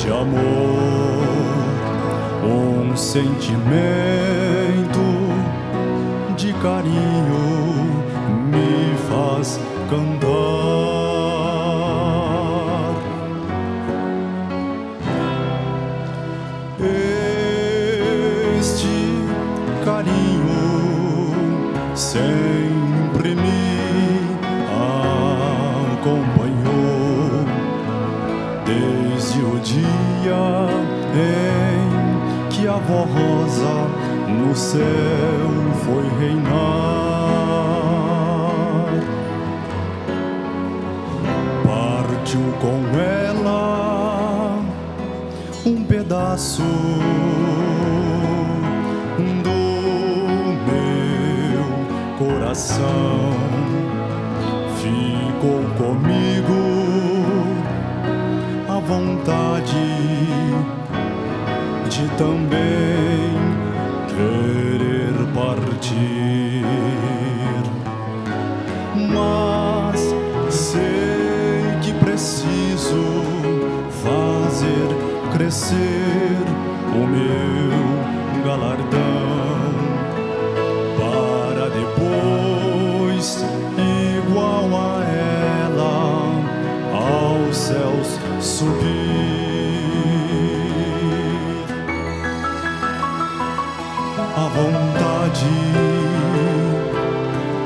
de amor, um sentimento de carinho me faz cantar. Este carinho sempre me acompanhou desde o dia em que a avó Rosa no céu foi reinar. Partiu com ela um pedaço do meu coração. Ficou comigo a vontade de também querer partir, mas sei que preciso fazer crescer o meu galardão para depois, igual a ela, aos céus subir. A vontade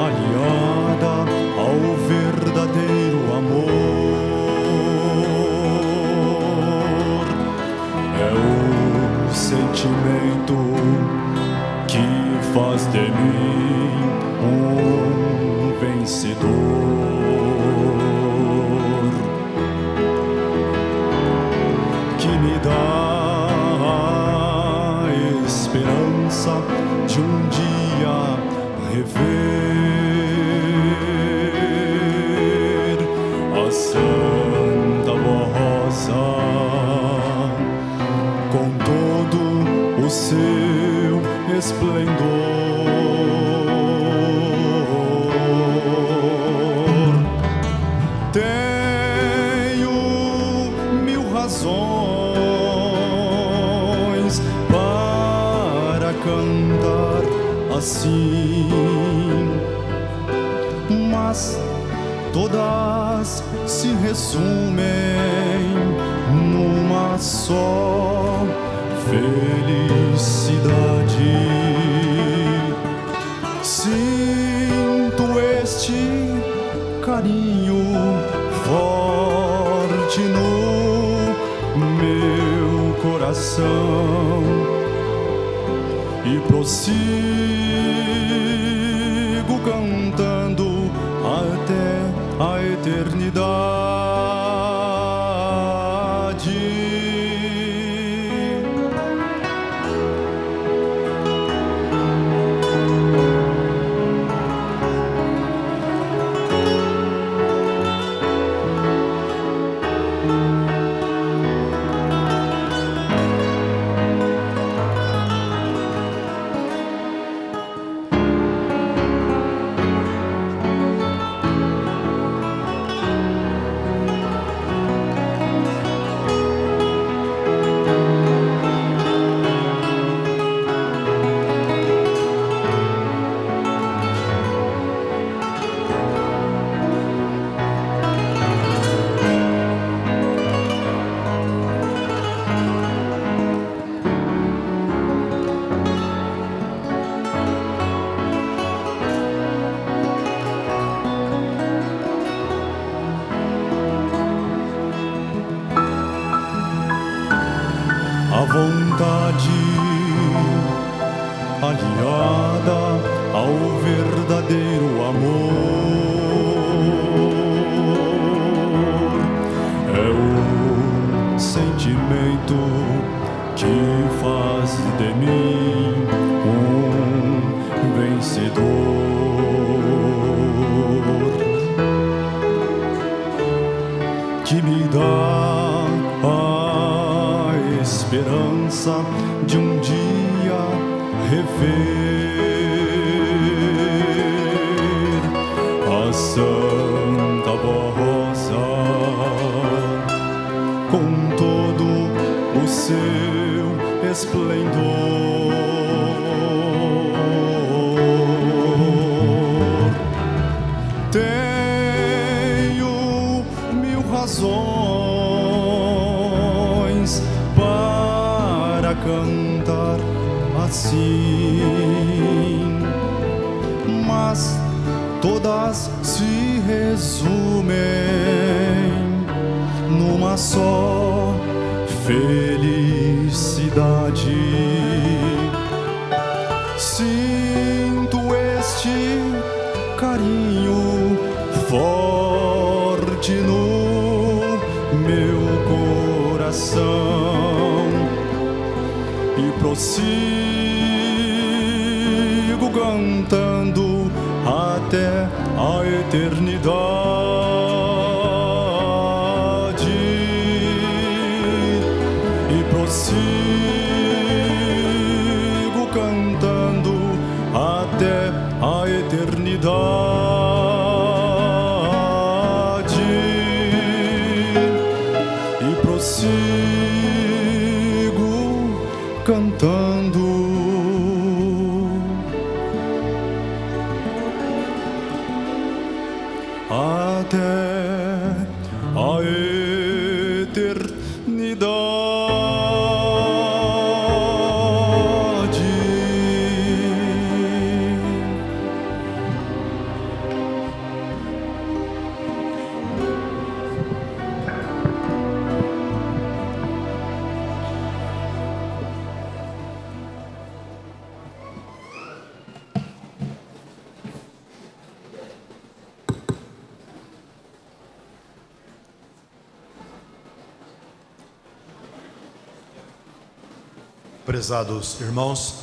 aliada ao verdadeiro amor é o sentimento que faz de mim um vencedor, que me dá esperança de um dia rever a Santa Avó Rosa com todo o seu esplendor. Tenho mil razões para cantar assim, mas todas se resumem numa só felicidade. Sinto este carinho forte no meu coração e prossigo cantando até a eternidade. A vontade aliada ao verdadeiro amor é o sentimento que faz de mim um vencedor, que me dá esperança de um dia rever a Santa Avó Rosa com todo o seu esplendor. Tenho mil razões para cantar assim, mas todas se resumem numa só felicidade. Sinto este carinho forte no meu coração e prossigo cantando até a eternidade, e prossigo cantando até a eternidade, e prossigo cantando até a eternidade. Prezados irmãos,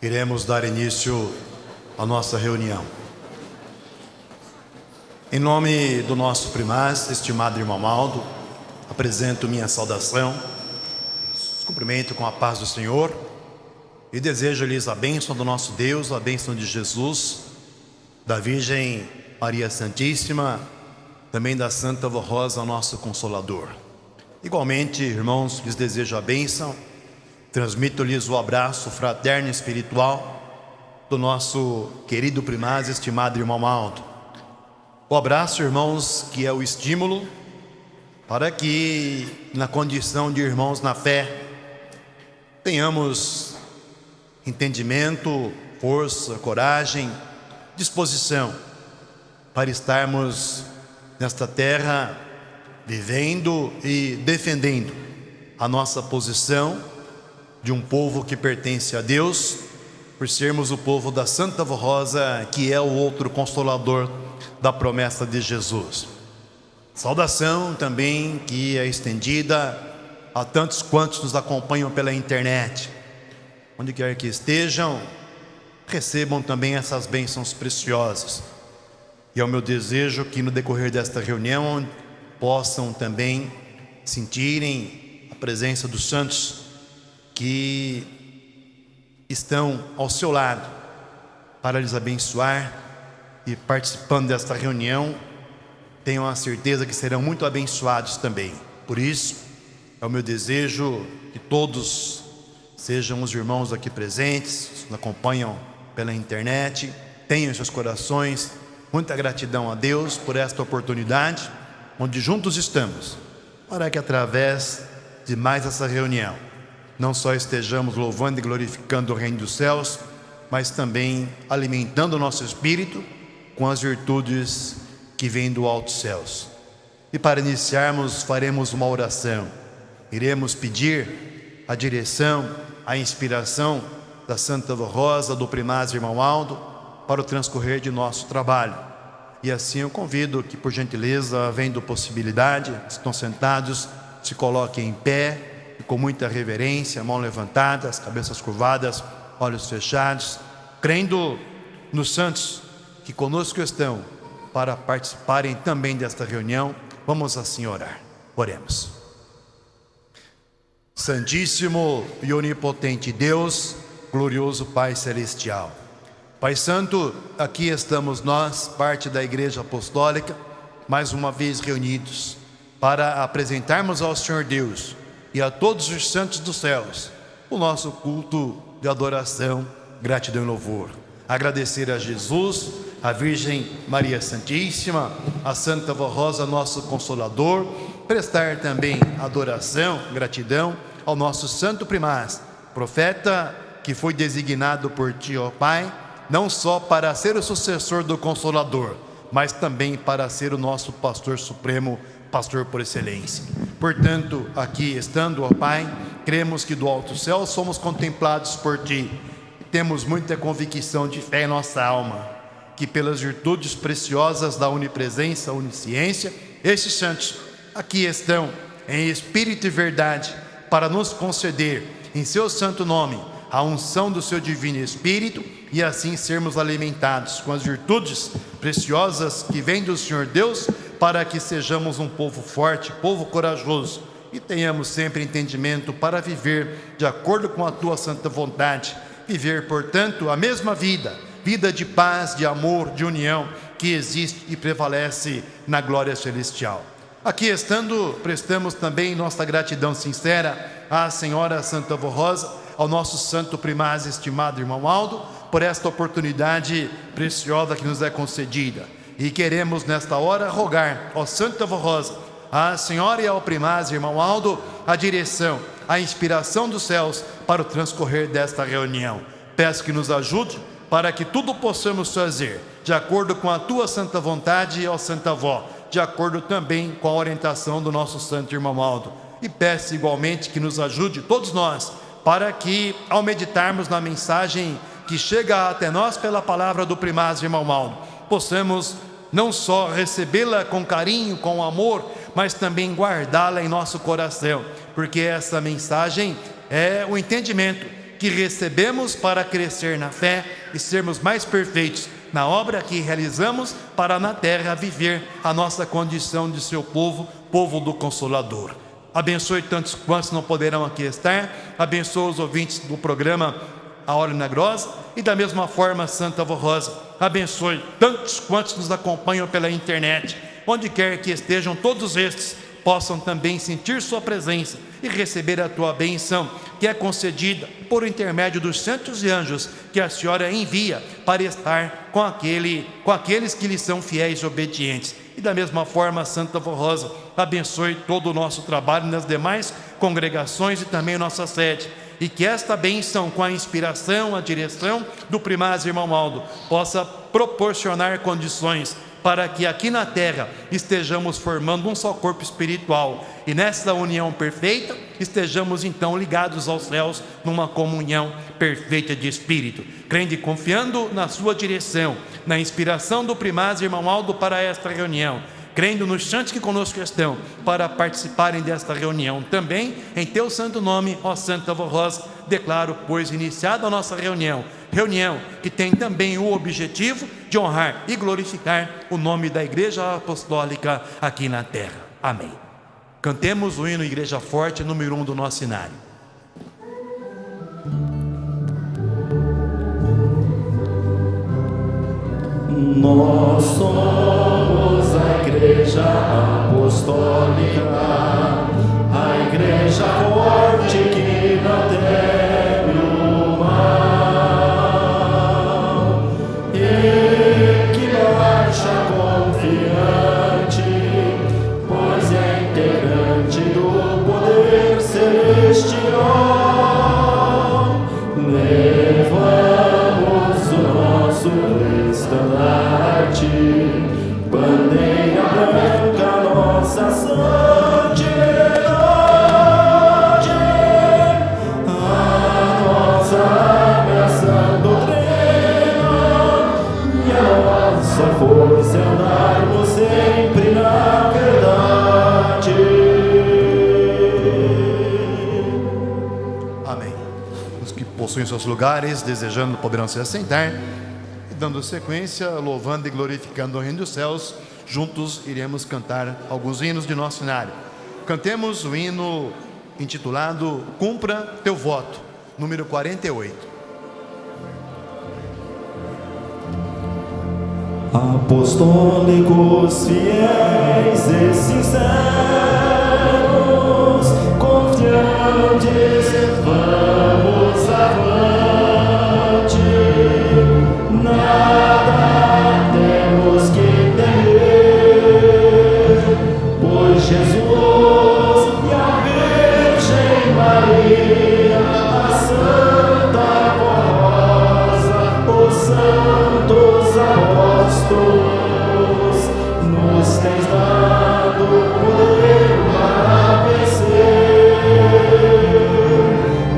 iremos dar início à nossa reunião. Em nome do nosso primaz, estimado irmão Aldo, apresento minha saudação, os cumprimento com a paz do Senhor e desejo-lhes a bênção do nosso Deus, a bênção de Jesus, da Virgem Maria Santíssima, também da Santa Vó Rosa, nosso Consolador. Igualmente, irmãos, lhes desejo a bênção, transmito-lhes o abraço fraterno e espiritual do nosso querido primaz, estimado irmão Aldo. O abraço, irmãos, que é o estímulo para que, na condição de irmãos na fé, tenhamos entendimento, força, coragem, disposição para estarmos nesta terra vivendo e defendendo a nossa posição de um povo que pertence a Deus, por sermos o povo da Santa Vó Rosa, que é o outro consolador da promessa de Jesus. Saudação também que é estendida a tantos quantos nos acompanham pela internet. Onde quer que estejam, recebam também essas bênçãos preciosas. E é o meu desejo que no decorrer desta reunião possam também sentirem a presença dos santos que estão ao seu lado para lhes abençoar, e participando desta reunião tenham a certeza que serão muito abençoados também. Por isso é o meu desejo que todos, sejam os irmãos aqui presentes, nos acompanham pela internet, tenham em seus corações muita gratidão a Deus por esta oportunidade, onde juntos estamos, para que através de mais essa reunião, não só estejamos louvando e glorificando o reino dos céus, mas também alimentando o nosso espírito com as virtudes que vêm do alto céus. E para iniciarmos, faremos uma oração. Iremos pedir a direção, a inspiração da Santa Vó Rosa, do primaz irmão Aldo, para o transcorrer de nosso trabalho. E assim eu convido que, por gentileza, havendo possibilidade, estão sentados, se coloquem em pé e com muita reverência, mão levantada, as cabeças curvadas, olhos fechados, crendo nos santos que conosco estão para participarem também desta reunião. Vamos assim orar. Oremos. Santíssimo e onipotente Deus, glorioso Pai Celestial, Pai Santo, aqui estamos nós, parte da Igreja Apostólica, mais uma vez reunidos, para apresentarmos ao Senhor Deus e a todos os santos dos céus o nosso culto de adoração, gratidão e louvor. Agradecer a Jesus, a Virgem Maria Santíssima, a Santa Vó Rosa, nosso Consolador, prestar também adoração, gratidão ao nosso Santo Primaz, profeta que foi designado por Ti, ó Pai, não só para ser o sucessor do Consolador, mas também para ser o nosso Pastor Supremo, Pastor por excelência. Portanto, aqui estando, ó Pai, cremos que do alto céu somos contemplados por Ti. Temos muita convicção de fé em nossa alma, que pelas virtudes preciosas da onipresença, onisciência, estes santos aqui estão em espírito e verdade para nos conceder em seu santo nome a unção do seu divino Espírito e assim sermos alimentados com as virtudes preciosas que vêm do Senhor Deus, para que sejamos um povo forte, povo corajoso e tenhamos sempre entendimento para viver de acordo com a Tua santa vontade, viver, portanto, a mesma vida de paz, de amor, de união que existe e prevalece na glória celestial. Aqui estando, prestamos também nossa gratidão sincera à Senhora Santa Vó Rosa, ao nosso Santo Primaz, estimado irmão Aldo, por esta oportunidade preciosa que nos é concedida. E queremos nesta hora rogar ao Santa Vó Rosa, à Senhora e ao Primaz, irmão Aldo, a direção, a inspiração dos céus para o transcorrer desta reunião. Peço que nos ajude para que tudo possamos fazer de acordo com a Tua santa vontade, ó Santa Vó, de acordo também com a orientação do nosso santo irmão Aldo. E peço igualmente que nos ajude todos nós, para que ao meditarmos na mensagem que chega até nós pela palavra do Primaz irmão Aldo, possamos não só recebê-la com carinho, com amor, mas também guardá-la em nosso coração, porque essa mensagem é o entendimento que recebemos para crescer na fé e sermos mais perfeitos na obra que realizamos para na terra viver a nossa condição de seu povo, povo do Consolador. Abençoe tantos quantos não poderão aqui estar, abençoe os ouvintes do programa A Hora Milagrosa e da mesma forma Santa Vó Rosa, abençoe tantos quantos nos acompanham pela internet, onde quer que estejam, todos estes possam também sentir sua presença e receber a Tua bênção, que é concedida por intermédio dos santos e anjos que a Senhora envia para estar com aqueles que lhe são fiéis e obedientes. E da mesma forma, Santa Vó Rosa, abençoe todo o nosso trabalho nas demais congregações e também nossa sede, e que esta bênção, com a inspiração, a direção do Primaz irmão Aldo, possa proporcionar condições para que aqui na terra estejamos formando um só corpo espiritual, e nessa união perfeita estejamos então ligados aos céus numa comunhão perfeita de espírito, crendo e confiando na sua direção, na inspiração do Primaz irmão Aldo para esta reunião, crendo nos santos que conosco estão para participarem desta reunião também, em Teu santo nome, ó Santa Vó Rosa, declaro, pois, iniciada a nossa reunião que tem também o objetivo de honrar e glorificar o nome da Igreja Apostólica aqui na terra. Amém. Cantemos o hino Igreja Forte, número 1 do nosso cenário. Nós somos a Igreja Apostólica, a Igreja forte que não teme o mal, e que marcha confiante, pois é integrante do poder celestial. Levamos o nosso estandarte, bandeira branca, nossa santidade, a nossa graça doutrina e a nossa força é andarmos sempre na verdade. Amém. Os que possuem seus lugares, desejando, poderão se assentar. Dando sequência, louvando e glorificando o Reino dos Céus, juntos iremos cantar alguns hinos de nosso cenário. Cantemos o hino intitulado Cumpra Teu Voto, número 48. apostólicos, fiéis e sinceros, confiantes, vamos avante, nada temos que temer, pois Jesus e a Virgem Maria, a Santa Rosa, os santos apóstolos, nos tens dado poder para vencer.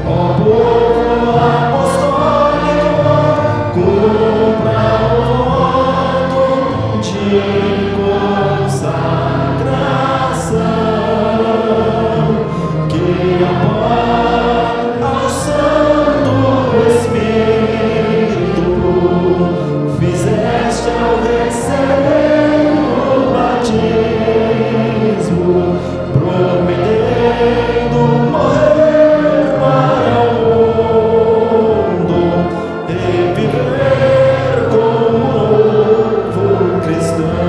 Ó povo apostólico, cumpra o voto de consagração, que amor ao Santo Espírito fizeste ao receber o batismo, prometendo morrer para o mundo e viver como novo cristão.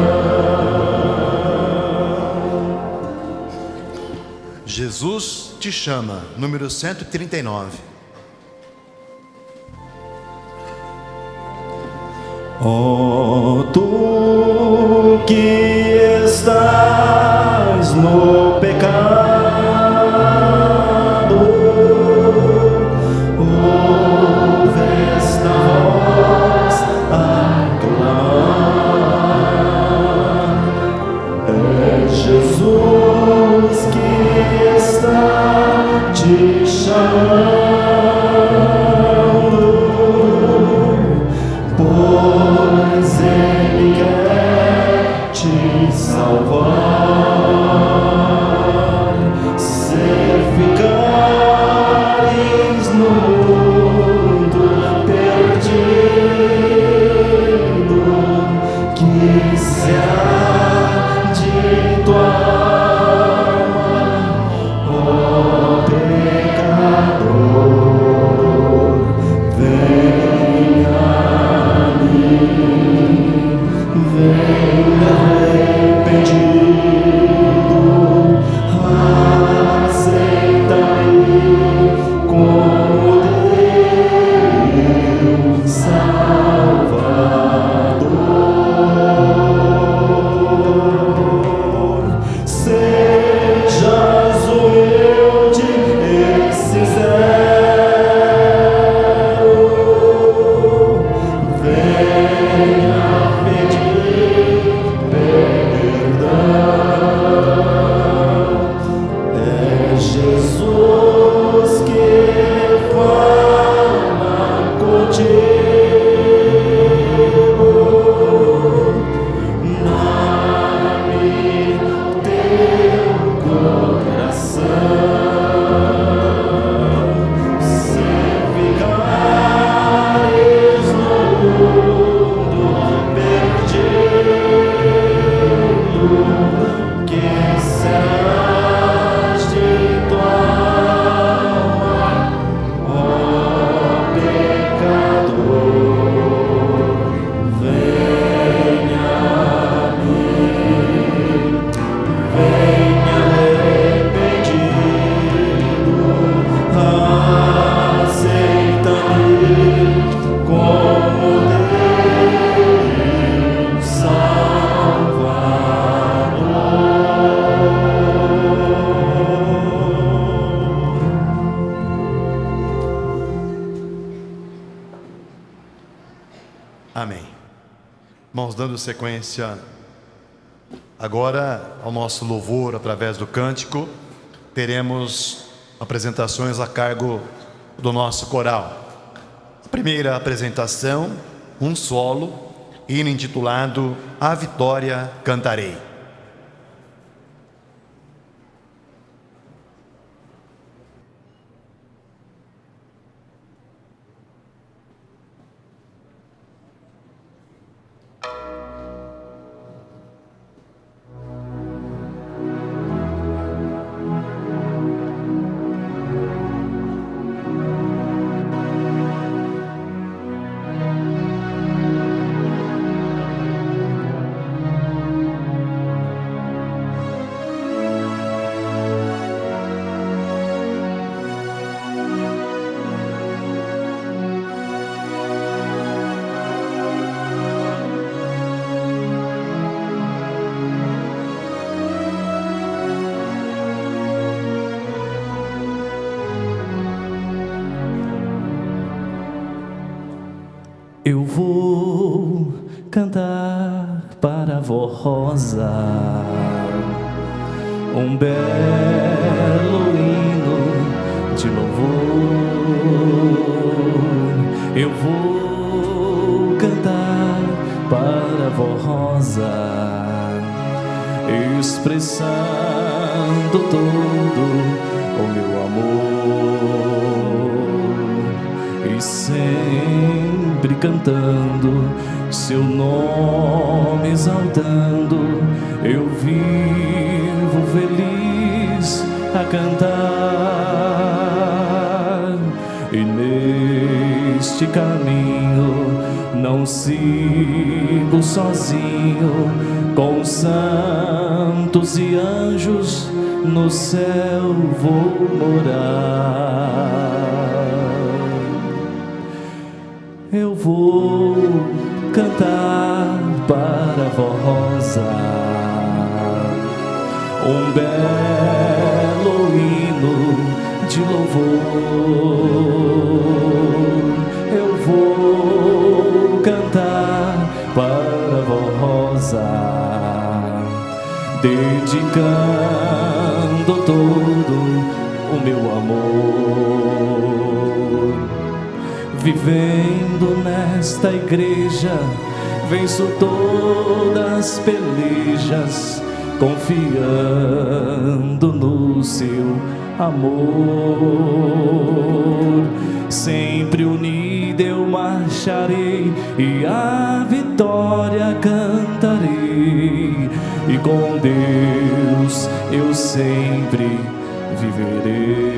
Jesus te chama, número 139. Ó tu que estás no pecado, ouve esta voz aclamar. É Jesus que está te chamando, pois Ele quer te salvar. Se ficares no mundo perdido, que será de tua alma, ó pecador? Venha arrependido, aceita-me como teu Salvador. Sejas humilde e sincero, venha pedir perdão. É Jesus que fala contigo, abre teu coração. Se ficares no mundo perdido, que serás de tua alma, ó pecador? Venha a mim, venha arrependido, aceita-me como teu Salvador. Amém. Irmãos, dando sequência agora ao nosso louvor através do cântico, teremos apresentações a cargo do nosso coral. A primeira apresentação, um solo, hino intitulado A Vitória Cantarei. cantar para a vó Rosa um belo hino de louvor. Eu vou cantar para a vó Rosa, expressando todo o meu amor e sempre cantando seu nome, exaltando. Eu vivo feliz a cantar, e neste caminho não sigo sozinho, com santos e anjos no céu vou morar. Eu vou cantar para a vó Rosa um belo hino de louvor. Eu vou cantar para a vó Rosa, dedicando todo o meu amor. Vivendo nesta igreja, venço todas as pelejas, confiando no seu amor. Sempre unido eu marcharei e a vitória cantarei, e com Deus eu sempre viverei.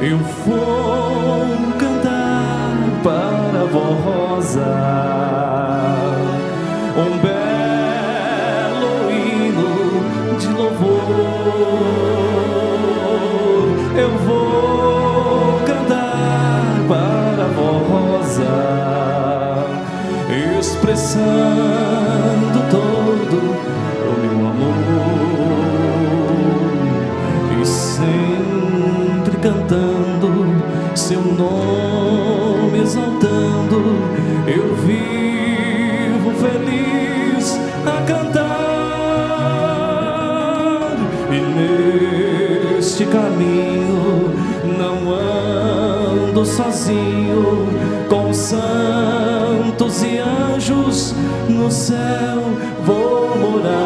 Eu vou cantar para a vó Rosa um belo hino de louvor. Eu vou cantar para a vó Rosa, expressando todo o meu amor e sempre cantando seu nome, exaltando. Eu vivo feliz a cantar, e neste caminho não ando sozinho, com santos e anjos no céu vou morar.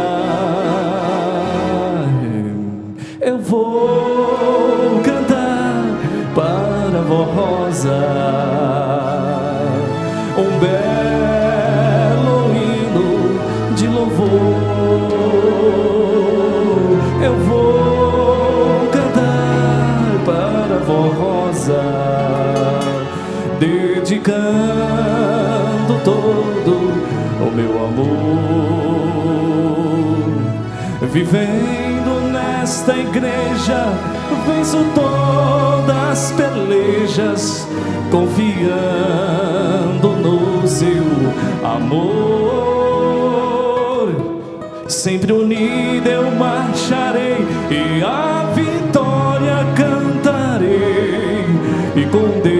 Eu vou cantar para a vó Rosa um belo hino de louvor. Eu vou cantar para a vó Rosa, dedicando todo o meu amor. Vivendo nesta igreja, venço todas as pelejas, confiando no seu amor. Sempre unido eu marcharei e a vitória cantarei, e com Deus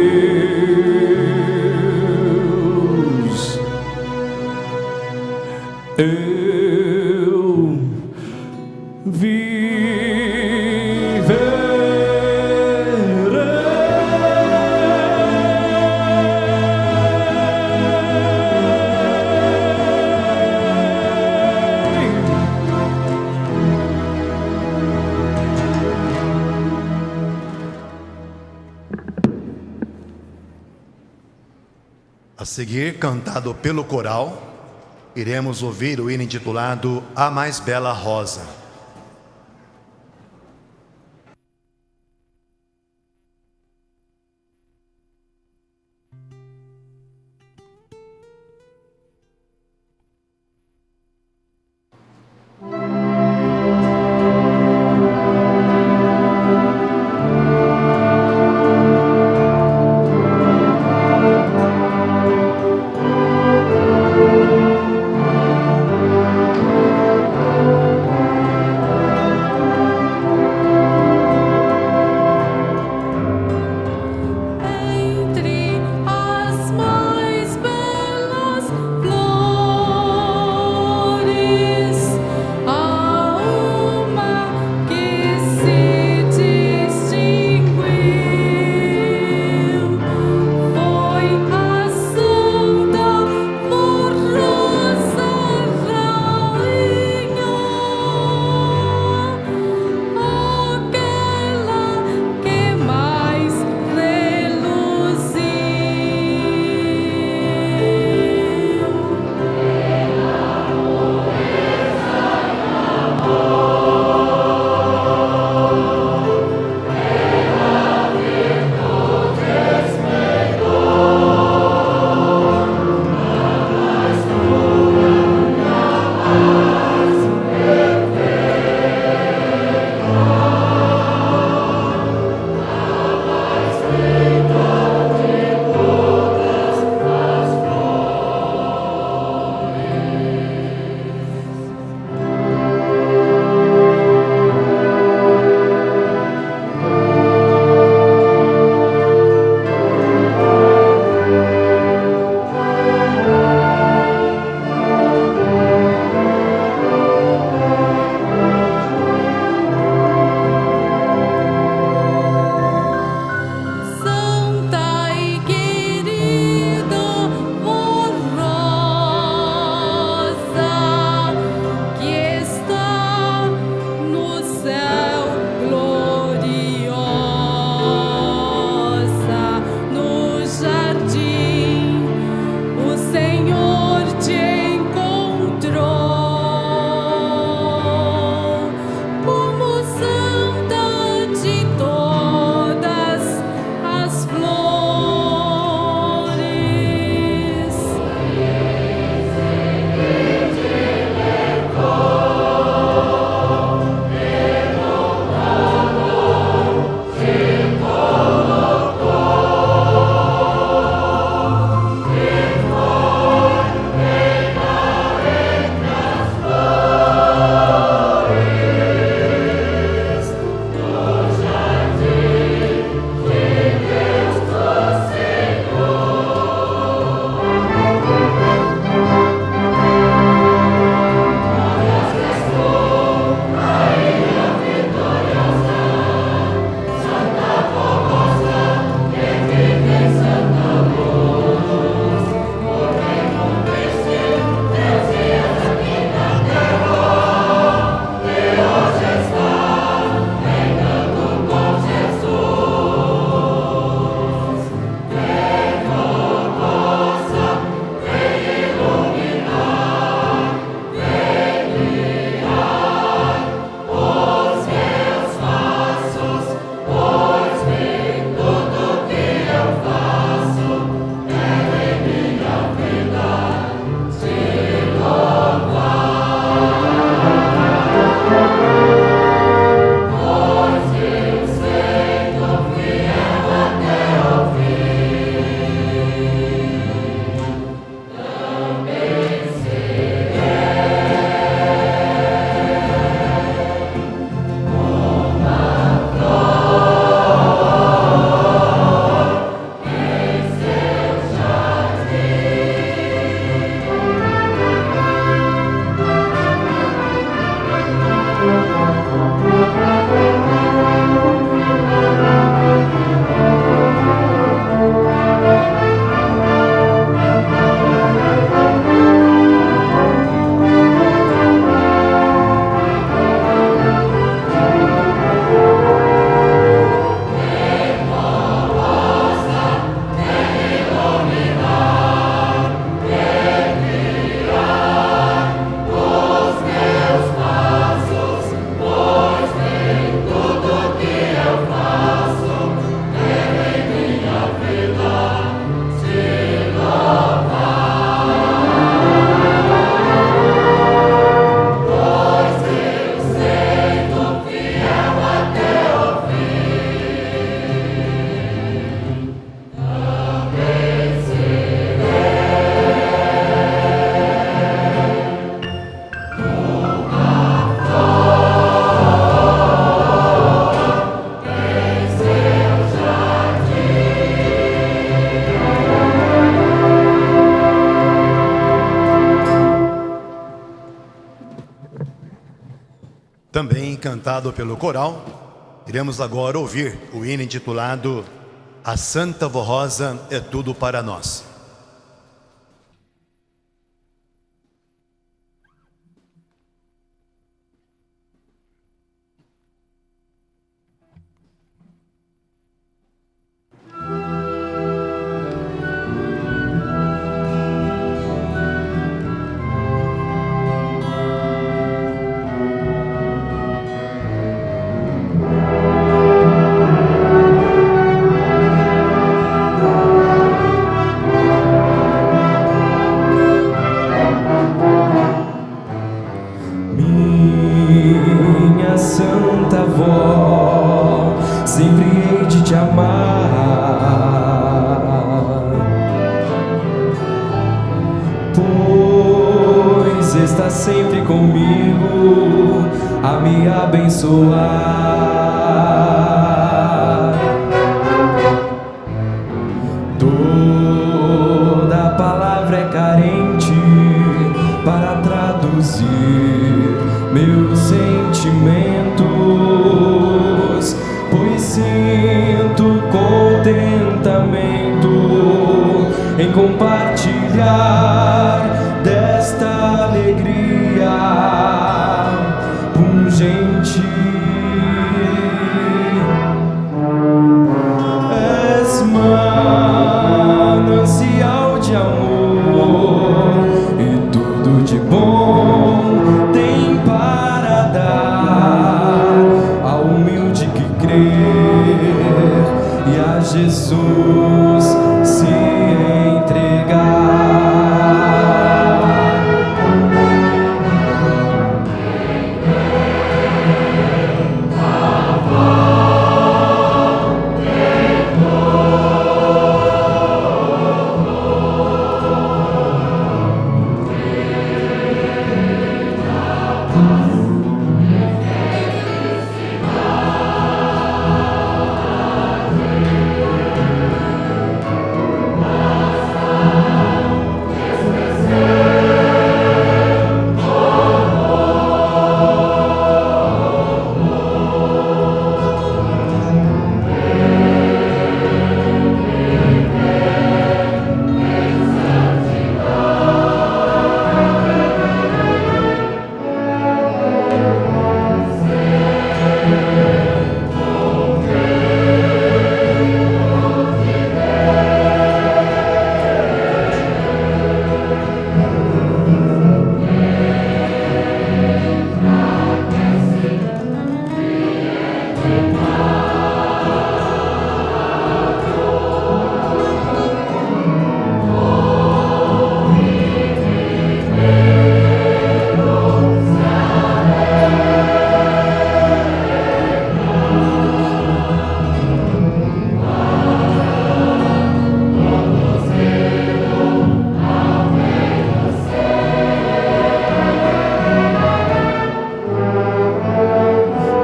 eu viverei. A seguir, cantado pelo coral, iremos ouvir o hino intitulado A Mais Bela Rosa. cantado pelo coral, iremos agora ouvir o hino intitulado A Santa Voz Rosa é Tudo para Nós. Santa voz, sempre hei de te amar, pois está sempre comigo a me abençoar. Toda palavra é carente para traduzir meus sentimentos, pois sinto contentamento em compartilhar desta alegria pungente. És manancial de amor e tudo de bom tem para dar ao humilde que crer e a Jesus se entregar.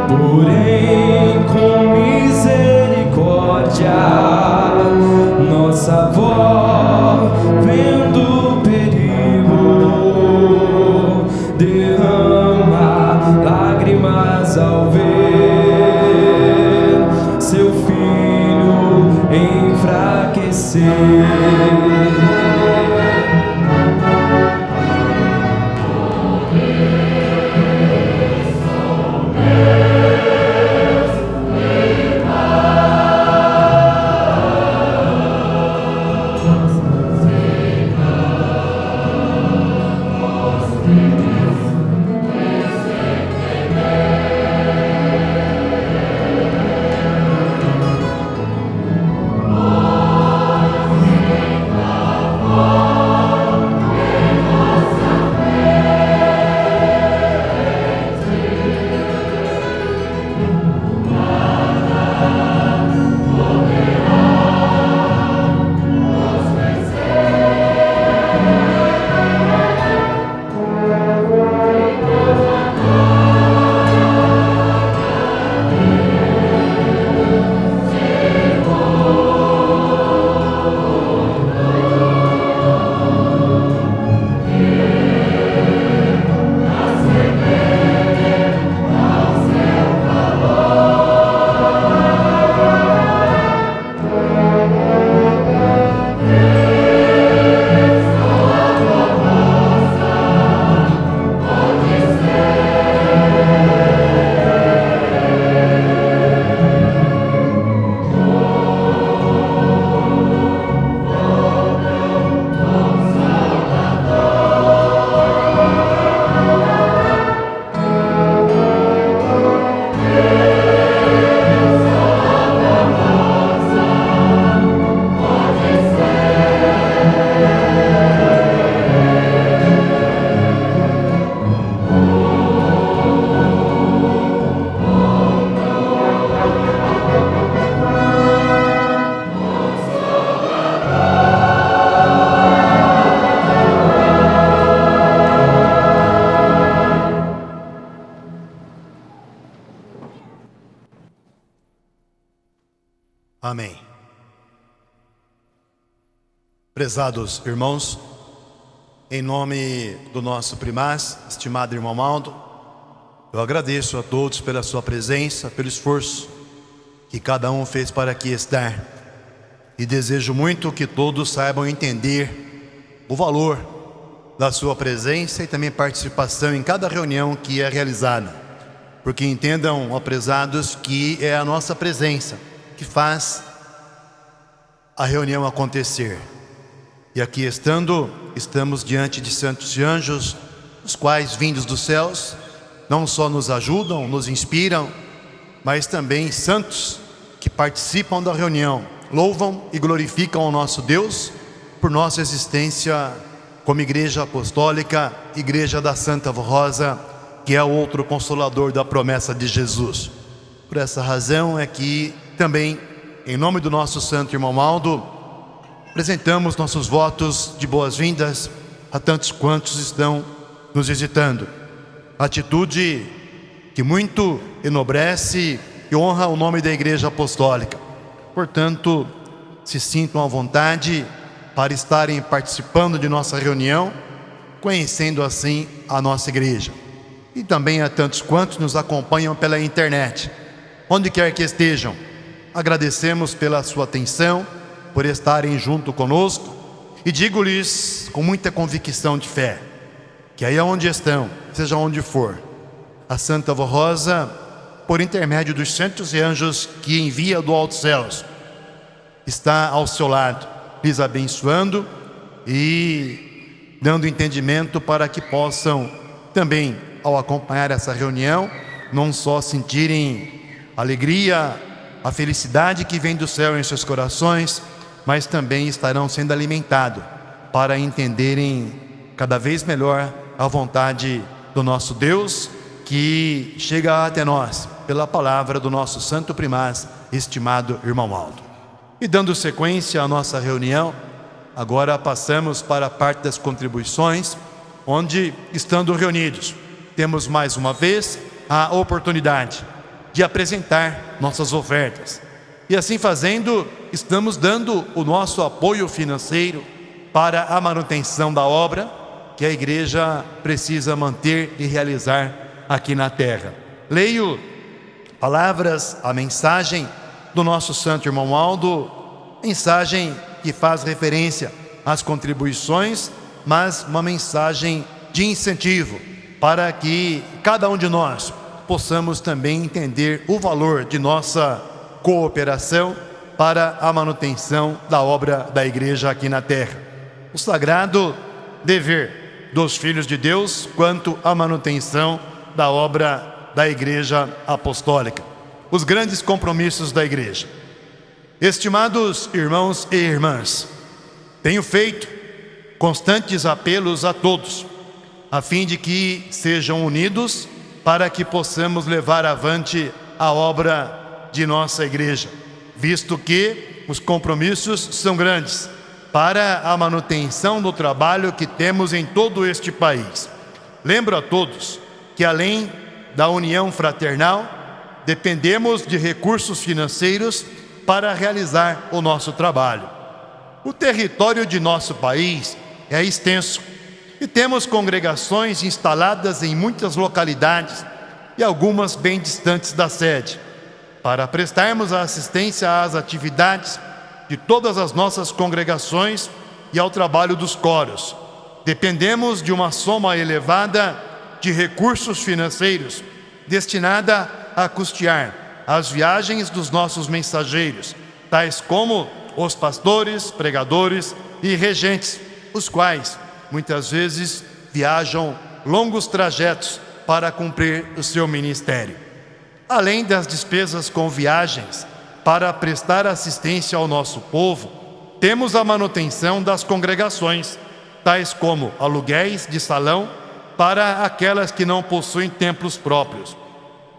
Porém, com misericórdia, nossa avó, vendo o perigo, derrama lágrimas ao ver seu filho enfraquecer. Prezados irmãos, em nome do nosso primaz, estimado irmão Aldo, eu agradeço a todos pela sua presença, pelo esforço que cada um fez para aqui estar. E desejo muito que todos saibam entender o valor da sua presença e também participação em cada reunião que é realizada. Porque entendam, ó prezados, que é a nossa presença que faz a reunião acontecer. E aqui estamos diante de santos e anjos, os quais, vindos dos céus, não só nos ajudam, nos inspiram, mas também santos que participam da reunião, louvam e glorificam o nosso Deus por nossa existência como Igreja Apostólica, Igreja da Santa Rosa, que é o outro consolador da promessa de Jesus. Por essa razão é que também, em nome do nosso santo irmão Aldo, apresentamos nossos votos de boas-vindas a tantos quantos estão nos visitando. Atitude que muito enobrece e honra o nome da Igreja Apostólica. Portanto, se sintam à vontade para estarem participando de nossa reunião, conhecendo assim a nossa igreja. E também a tantos quantos nos acompanham pela internet. Onde quer que estejam, agradecemos pela sua atenção, por estarem junto conosco, e digo-lhes com muita convicção de fé, que aí onde estão, seja onde for, a Santa Rosa, por intermédio dos santos e anjos que envia do alto céus, está ao seu lado, lhes abençoando e dando entendimento para que possam também, ao acompanhar essa reunião, não só sentirem alegria, a felicidade que vem do céu em seus corações, mas também estarão sendo alimentados para entenderem cada vez melhor a vontade do nosso Deus, que chega até nós pela palavra do nosso santo primaz, estimado irmão Aldo. E dando sequência à nossa reunião, agora passamos para a parte das contribuições, onde, estando reunidos, temos mais uma vez a oportunidade de apresentar nossas ofertas. E assim fazendo, estamos dando o nosso apoio financeiro para a manutenção da obra que a igreja precisa manter e realizar aqui na terra. Leio palavras, a mensagem do nosso santo irmão Aldo, mensagem que faz referência às contribuições, mas uma mensagem de incentivo para que cada um de nós possamos também entender o valor de nossa cooperação para a manutenção da obra da igreja aqui na terra. O sagrado dever dos filhos de Deus quanto à manutenção da obra da igreja apostólica. Os grandes compromissos da igreja. Estimados irmãos e irmãs, tenho feito constantes apelos a todos, a fim de que sejam unidos para que possamos levar avante a obra de nossa igreja, visto que os compromissos são grandes para a manutenção do trabalho que temos em todo este país. Lembro a todos que, além da união fraternal, dependemos de recursos financeiros para realizar o nosso trabalho. O território de nosso país é extenso e temos congregações instaladas em muitas localidades e algumas bem distantes da sede. Para prestarmos a assistência às atividades de todas as nossas congregações e ao trabalho dos coros, dependemos de uma soma elevada de recursos financeiros destinada a custear as viagens dos nossos mensageiros, tais como os pastores, pregadores e regentes, os quais muitas vezes viajam longos trajetos para cumprir o seu ministério. Além das despesas com viagens para prestar assistência ao nosso povo, temos a manutenção das congregações, tais como aluguéis de salão para aquelas que não possuem templos próprios,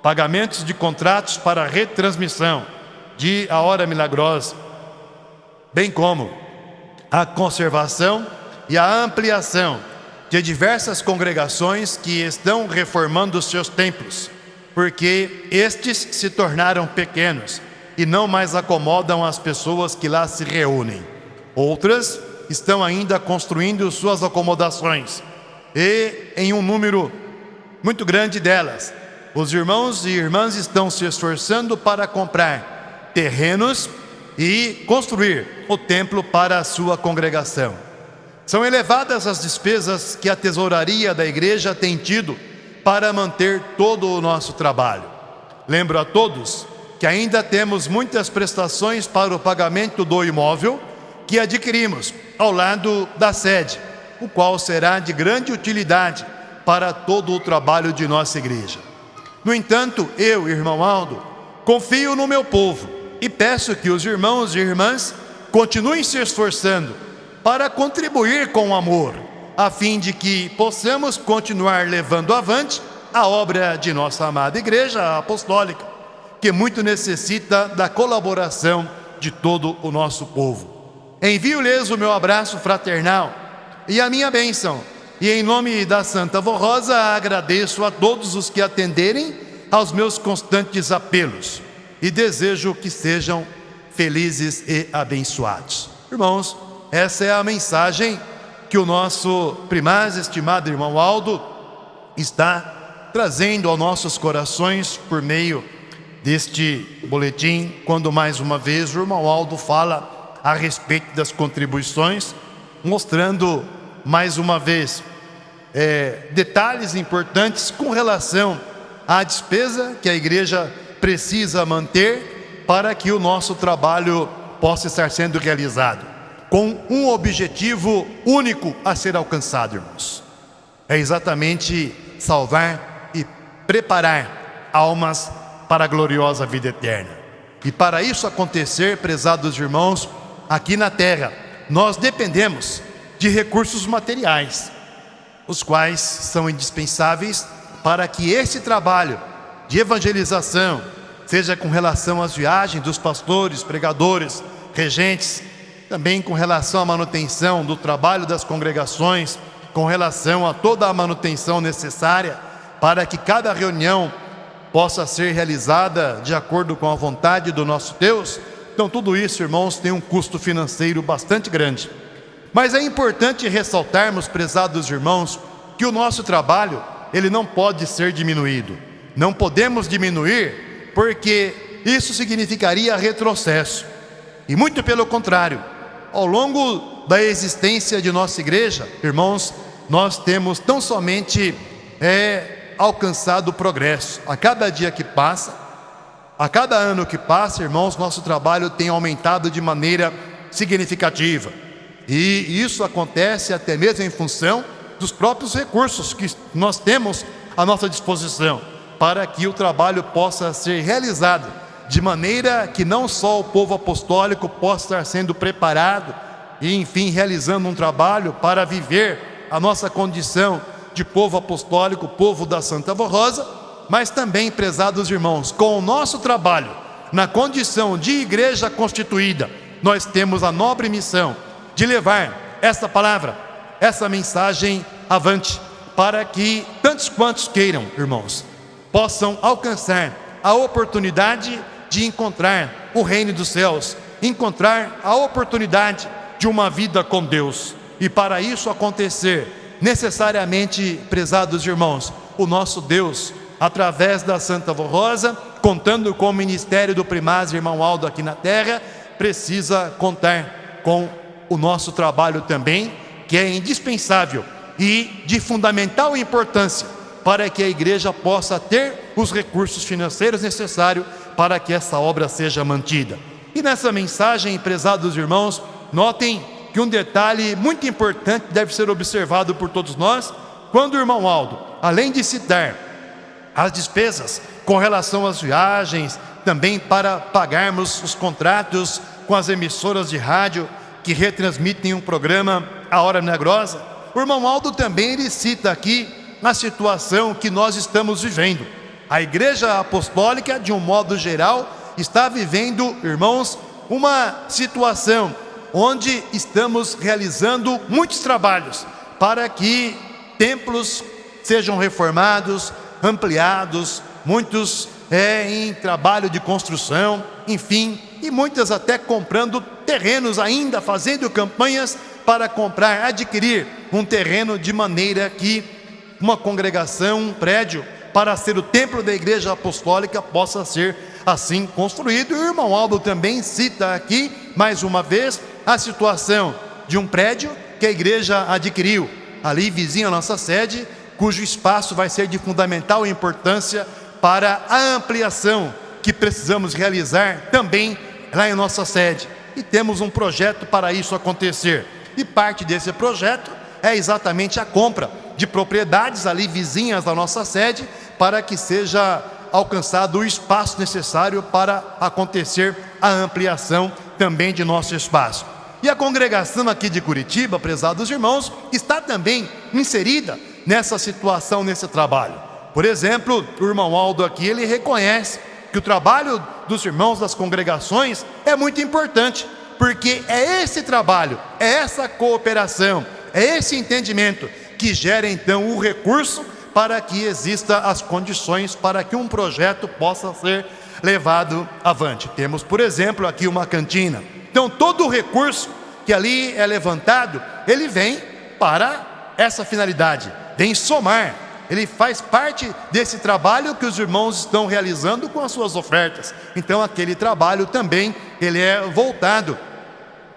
pagamentos de contratos para retransmissão de A Hora Milagrosa, bem como a conservação e a ampliação de diversas congregações que estão reformando os seus templos, porque estes se tornaram pequenos e não mais acomodam as pessoas que lá se reúnem. Outras estão ainda construindo suas acomodações. E em um número muito grande delas, os irmãos e irmãs estão se esforçando para comprar terrenos e construir o templo para a sua congregação. São elevadas as despesas que a tesouraria da igreja tem tido para manter todo o nosso trabalho. Lembro a todos que ainda temos muitas prestações para o pagamento do imóvel que adquirimos ao lado da sede, o qual será de grande utilidade para todo o trabalho de nossa igreja. No entanto, eu, irmão Aldo, confio no meu povo e peço que os irmãos e irmãs continuem se esforçando para contribuir com amor, a fim de que possamos continuar levando avante a obra de nossa amada Igreja Apostólica, que muito necessita da colaboração de todo o nosso povo. Envio-lhes o meu abraço fraternal e a minha bênção, e em nome da Santa Avó Rosa agradeço a todos os que atenderem aos meus constantes apelos e desejo que sejam felizes e abençoados. Irmãos, essa é a mensagem que o nosso primaz estimado irmão Aldo está trazendo aos nossos corações por meio deste boletim, quando mais uma vez o irmão Aldo fala a respeito das contribuições, mostrando mais uma vez detalhes importantes com relação à despesa que a igreja precisa manter para que o nosso trabalho possa estar sendo realizado, com um objetivo único a ser alcançado, irmãos. É exatamente salvar e preparar almas para a gloriosa vida eterna. E para isso acontecer, prezados irmãos, aqui na terra, nós dependemos de recursos materiais, os quais são indispensáveis para que esse trabalho de evangelização, seja com relação às viagens dos pastores, pregadores, regentes, também com relação à manutenção do trabalho das congregações, com relação a toda a manutenção necessária para que cada reunião possa ser realizada de acordo com a vontade do nosso Deus. Então tudo isso, irmãos, tem um custo financeiro bastante grande. Mas é importante ressaltarmos, prezados irmãos, que o nosso trabalho, ele não pode ser diminuído. Não podemos diminuir, porque isso significaria retrocesso. E muito pelo contrário, ao longo da existência de nossa igreja, irmãos, nós temos tão somente alcançado progresso. A cada dia que passa, a cada ano que passa, irmãos, nosso trabalho tem aumentado de maneira significativa. E isso acontece até mesmo em função dos próprios recursos que nós temos à nossa disposição, para que o trabalho possa ser realizado de maneira que não só o povo apostólico possa estar sendo preparado e, enfim, realizando um trabalho para viver a nossa condição de povo apostólico, povo da Santa Avó Rosa, mas também, prezados irmãos, com o nosso trabalho na condição de igreja constituída, nós temos a nobre missão de levar essa palavra, essa mensagem avante, para que tantos quantos queiram, irmãos, possam alcançar a oportunidade de encontrar o reino dos céus, encontrar a oportunidade de uma vida com Deus. E para isso acontecer, necessariamente, prezados irmãos, o nosso Deus, através da Santa Avó Rosa, contando com o ministério do primaz irmão Aldo aqui na terra, precisa contar com o nosso trabalho também, que é indispensável e de fundamental importância para que a igreja possa ter os recursos financeiros necessários para que essa obra seja mantida. E nessa mensagem, prezados irmãos, notem que um detalhe muito importante deve ser observado por todos nós, quando o irmão Aldo, além de citar as despesas com relação às viagens, também para pagarmos os contratos com as emissoras de rádio que retransmitem um programa A Hora Milagrosa, o irmão Aldo também ele cita aqui a situação que nós estamos vivendo. A Igreja Apostólica, de um modo geral, está vivendo, irmãos, uma situação onde estamos realizando muitos trabalhos para que templos sejam reformados, ampliados, muitos em trabalho de construção, enfim, e muitas até comprando terrenos ainda, fazendo campanhas para comprar, adquirir um terreno, de maneira que uma congregação, um prédio, para ser o templo da igreja apostólica, possa ser assim construído. E o irmão Aldo também cita aqui, mais uma vez, a situação de um prédio que a igreja adquiriu, ali vizinho à nossa sede, cujo espaço vai ser de fundamental importância para a ampliação que precisamos realizar também lá em nossa sede. E temos um projeto para isso acontecer. E parte desse projeto é exatamente a compra de propriedades ali vizinhas da nossa sede, para que seja alcançado o espaço necessário para acontecer a ampliação também de nosso espaço. E a congregação aqui de Curitiba, prezados irmãos, está também inserida nessa situação, nesse trabalho. Por exemplo, o irmão Aldo aqui, ele reconhece que o trabalho dos irmãos das congregações é muito importante, porque é esse trabalho, é essa cooperação, é esse entendimento que gera então o recurso para que exista as condições para que um projeto possa ser levado avante. Temos, por exemplo, aqui uma cantina. Então todo o recurso que ali é levantado, ele vem para essa finalidade, vem somar. Ele faz parte desse trabalho que os irmãos estão realizando com as suas ofertas. Então aquele trabalho também, ele é voltado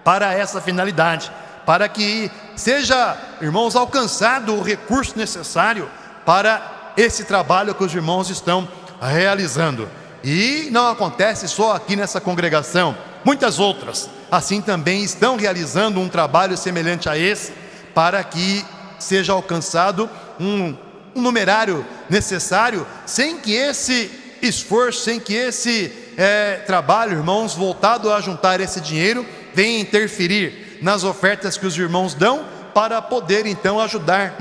para essa finalidade, para que seja, irmãos, alcançado o recurso necessário para esse trabalho que os irmãos estão realizando. E não acontece só aqui nessa congregação, muitas outras assim também estão realizando um trabalho semelhante a esse, para que seja alcançado um numerário necessário, sem que esse esforço, sem que esse trabalho, irmãos, voltado a juntar esse dinheiro, venha interferir nas ofertas que os irmãos dão, para poder então ajudar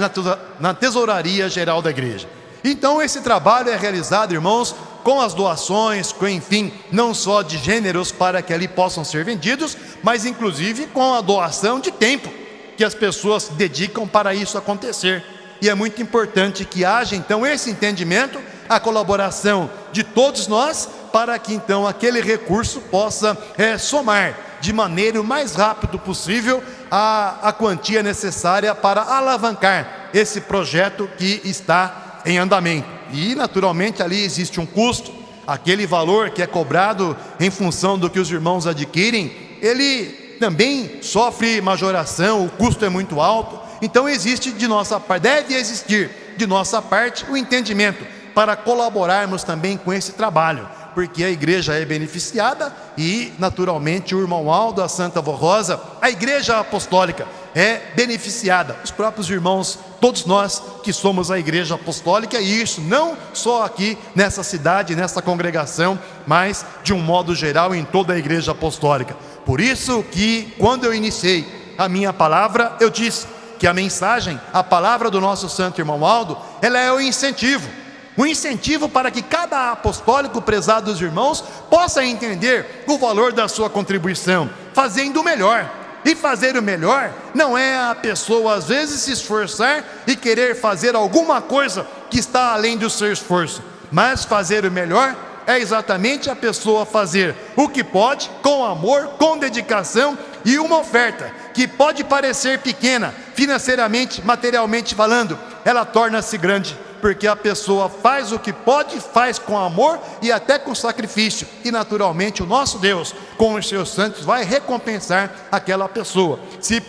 na tesouraria geral da igreja. Então esse trabalho é realizado, irmãos, com as doações, com, enfim, não só de gêneros para que ali possam ser vendidos, mas inclusive com a doação de tempo que as pessoas dedicam para isso acontecer. E é muito importante que haja então esse entendimento, a colaboração de todos nós, para que então aquele recurso possa somar de maneira o mais rápido possível a quantia necessária para alavancar esse projeto que está em andamento. E naturalmente ali existe um custo, aquele valor que é cobrado em função do que os irmãos adquirem, ele também sofre majoração, o custo é muito alto. Então existe de nossa parte, deve existir de nossa parte o entendimento para colaborarmos também com esse trabalho, porque a igreja é beneficiada e naturalmente o irmão Aldo, a Santa Vó Rosa, a igreja apostólica é beneficiada, os próprios irmãos, todos nós que somos a igreja apostólica, e isso não só aqui nessa cidade, nessa congregação, mas de um modo geral em toda a igreja apostólica. Por isso que quando eu iniciei a minha palavra, eu disse que a mensagem, a palavra do nosso santo irmão Aldo, ela é o incentivo para que cada apostólico, prezados irmãos, possa entender o valor da sua contribuição, fazendo o melhor. E fazer o melhor não é a pessoa às vezes se esforçar e querer fazer alguma coisa que está além do seu esforço, mas fazer o melhor é exatamente a pessoa fazer o que pode, com amor, com dedicação, e uma oferta que pode parecer pequena, financeiramente, materialmente falando, ela torna-se grande, porque a pessoa faz o que pode, faz com amor e até com sacrifício, e naturalmente o nosso Deus, com os seus santos, vai recompensar aquela pessoa. Se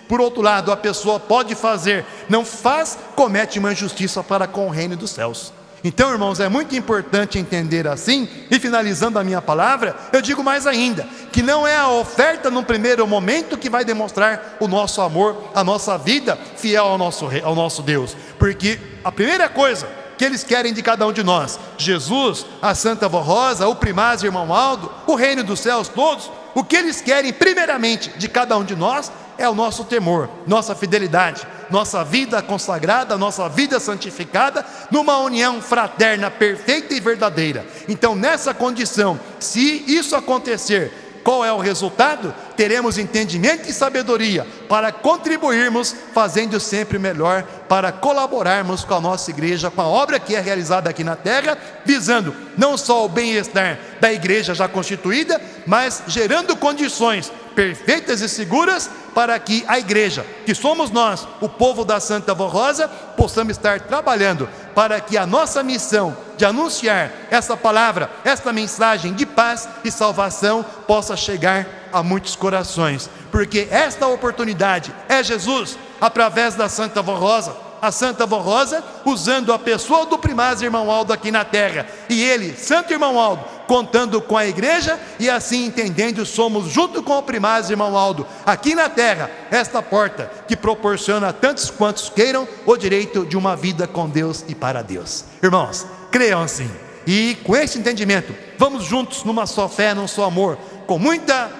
por outro lado a pessoa pode fazer, não faz, comete uma injustiça para com o reino dos céus. Então, irmãos, é muito importante entender assim. E finalizando a minha palavra, eu digo mais ainda, que não é a oferta num primeiro momento que vai demonstrar o nosso amor, a nossa vida fiel ao nosso Deus, porque a primeira coisa que eles querem de cada um de nós, Jesus, a Santa Vó Rosa, o primaz irmão Aldo, o reino dos céus todos, o que eles querem primeiramente de cada um de nós é o nosso temor, nossa fidelidade, nossa vida consagrada, nossa vida santificada, numa união fraterna, perfeita e verdadeira. Então nessa condição, se isso acontecer qual é o resultado? Teremos entendimento e sabedoria para contribuirmos, fazendo sempre o melhor, para colaborarmos com a nossa igreja, com a obra que é realizada aqui na terra, visando não só o bem-estar da igreja já constituída, mas gerando condições perfeitas e seguras para que a igreja, que somos nós, o povo da Santa Voz Rosa, possamos estar trabalhando para que a nossa missão de anunciar essa palavra, esta mensagem de paz e salvação possa chegar a muitos corações, porque esta oportunidade é Jesus, através da Santa Voz Rosa, a Santa Voz Rosa, usando a pessoa do primaz irmão Aldo aqui na terra, e ele, Santo irmão Aldo, contando com a igreja, e assim entendendo, somos junto com o primaz irmão Aldo, aqui na terra, esta porta que proporciona a tantos quantos queiram o direito de uma vida com Deus e para Deus. Irmãos, creiam assim, e com esse entendimento, vamos juntos numa só fé, num só amor, com muita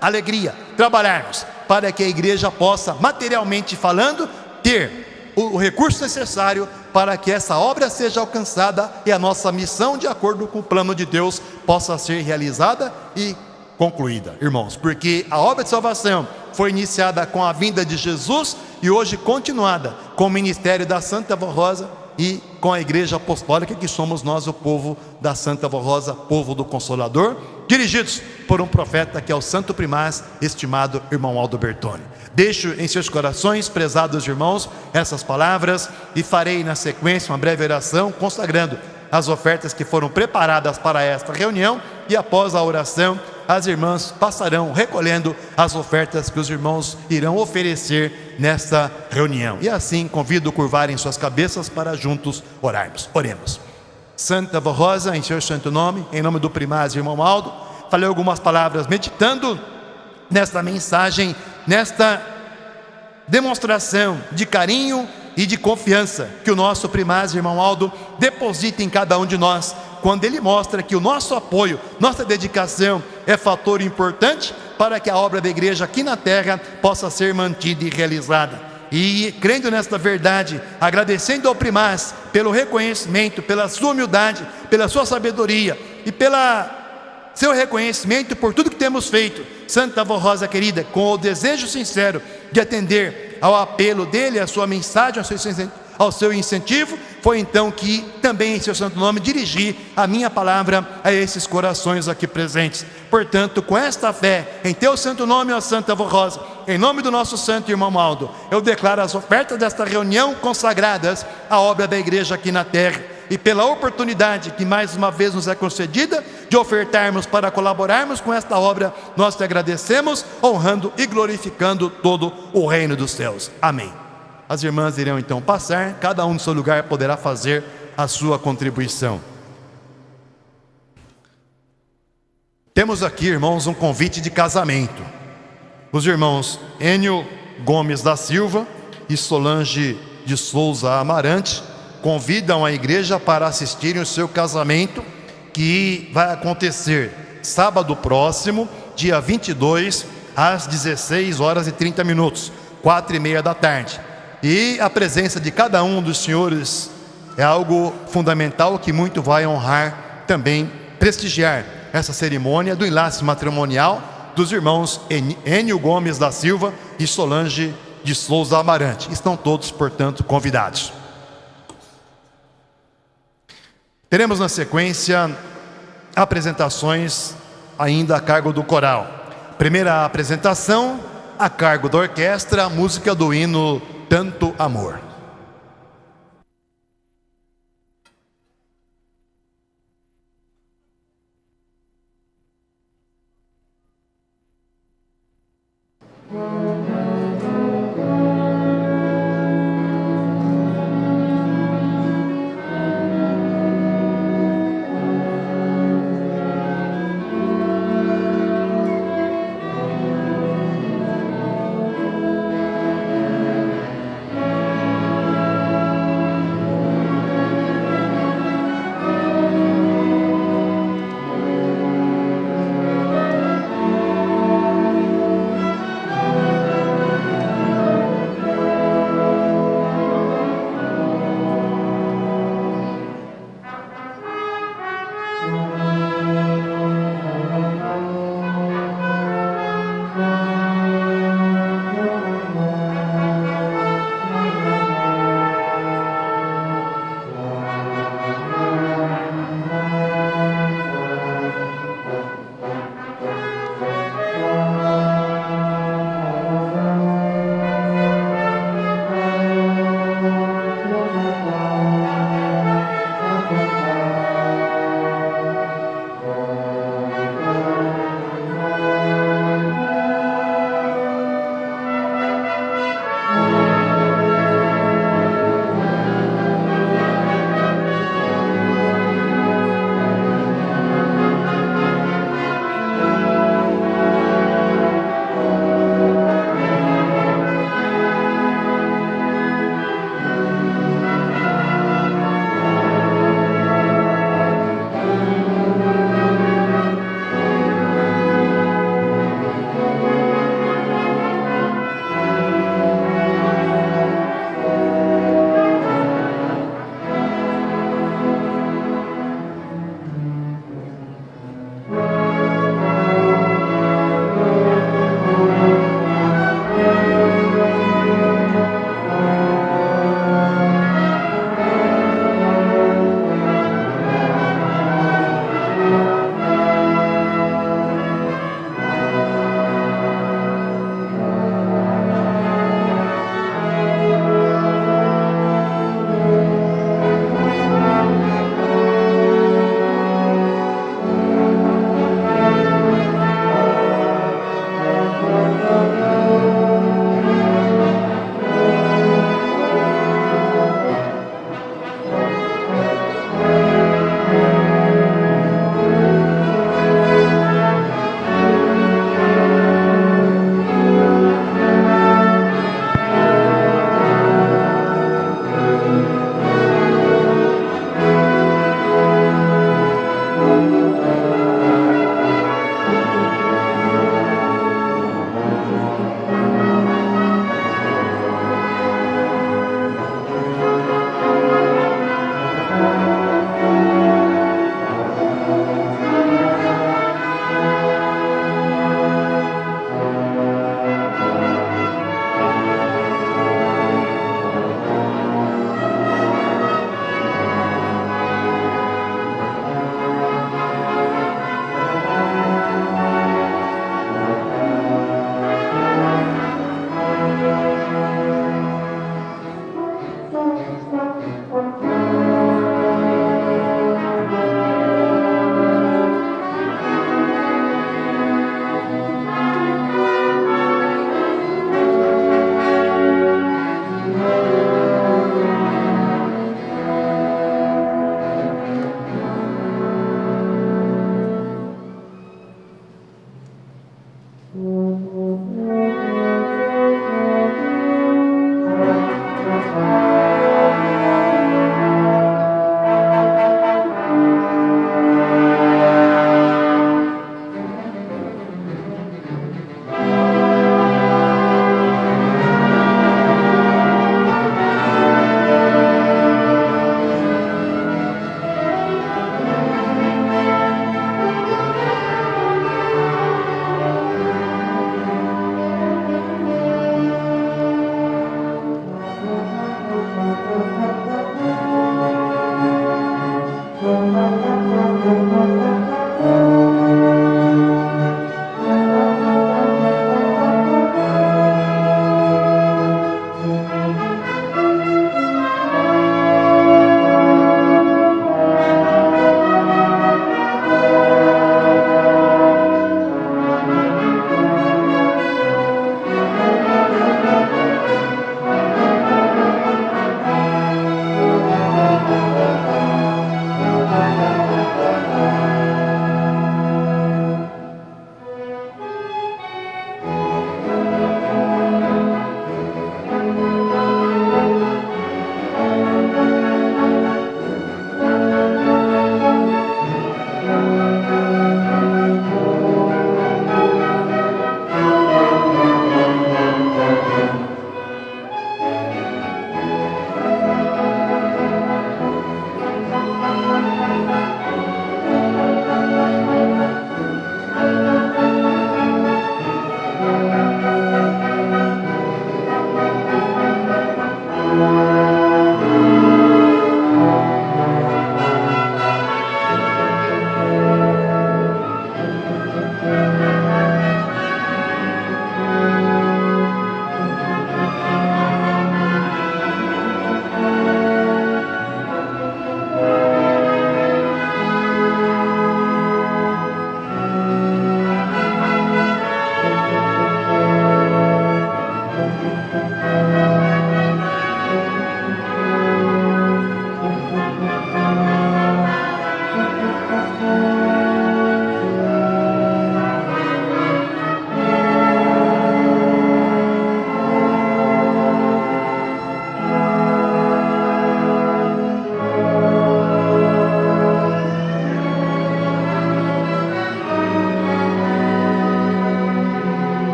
alegria, trabalharmos para que a igreja possa, materialmente falando, ter o recurso necessário para que essa obra seja alcançada e a nossa missão, de acordo com o plano de Deus, possa ser realizada e concluída, irmãos, porque a obra de salvação foi iniciada com a vinda de Jesus e hoje continuada com o ministério da Santa Voz Rosa e com a igreja apostólica, que somos nós, o povo da Santa Voz Rosa, povo do Consolador, dirigidos por um profeta que é o santo primaz, estimado irmão Aldo Bertoni. Deixo em seus corações, prezados irmãos, essas palavras, e farei na sequência uma breve oração consagrando as ofertas que foram preparadas para esta reunião, e após a oração as irmãs passarão recolhendo as ofertas que os irmãos irão oferecer nesta reunião, e assim convido a curvarem suas cabeças para juntos orarmos. Oremos. Santa Voz Rosa, em seu santo nome, em nome do primaz irmão Aldo, falei algumas palavras meditando nesta mensagem, nesta demonstração de carinho e de confiança que o nosso primaz irmão Aldo deposita em cada um de nós, quando ele mostra que o nosso apoio, nossa dedicação é fator importante para que a obra da igreja aqui na terra possa ser mantida e realizada. E crendo nesta verdade, agradecendo ao primaz pelo reconhecimento, pela sua humildade, pela sua sabedoria e pela seu reconhecimento por tudo que temos feito, Santa Voz Rosa querida, com o desejo sincero de atender ao apelo dele, à sua mensagem, ao seu incentivo, foi então que também em seu santo nome dirigi a minha palavra a esses corações aqui presentes. Portanto, com esta fé em teu santo nome, ó Santa Voz Rosa, em nome do nosso santo irmão Aldo, eu declaro as ofertas desta reunião consagradas à obra da igreja aqui na terra, e pela oportunidade que mais uma vez nos é concedida de ofertarmos para colaborarmos com esta obra, nós te agradecemos, honrando e glorificando todo o reino dos céus. Amém. As irmãs irão então passar, cada um no seu lugar poderá fazer a sua contribuição. Temos aqui, irmãos, um convite de casamento. Os irmãos Enio Gomes da Silva e Solange de Souza Amarante convidam a igreja para assistirem o seu casamento, que vai acontecer sábado próximo, dia 22, às 16h30, 4h30 da tarde. E a presença de cada um dos senhores é algo fundamental que muito vai honrar também, prestigiar essa cerimônia do enlace matrimonial dos irmãos Enio Gomes da Silva e Solange de Souza Amarante. Estão todos, portanto, convidados. Teremos na sequência apresentações ainda a cargo do coral. Primeira apresentação a cargo da orquestra, música do hino Tanto Amor.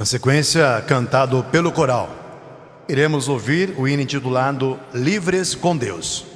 Na sequência, cantado pelo coral, iremos ouvir o hino intitulado Livres com Deus.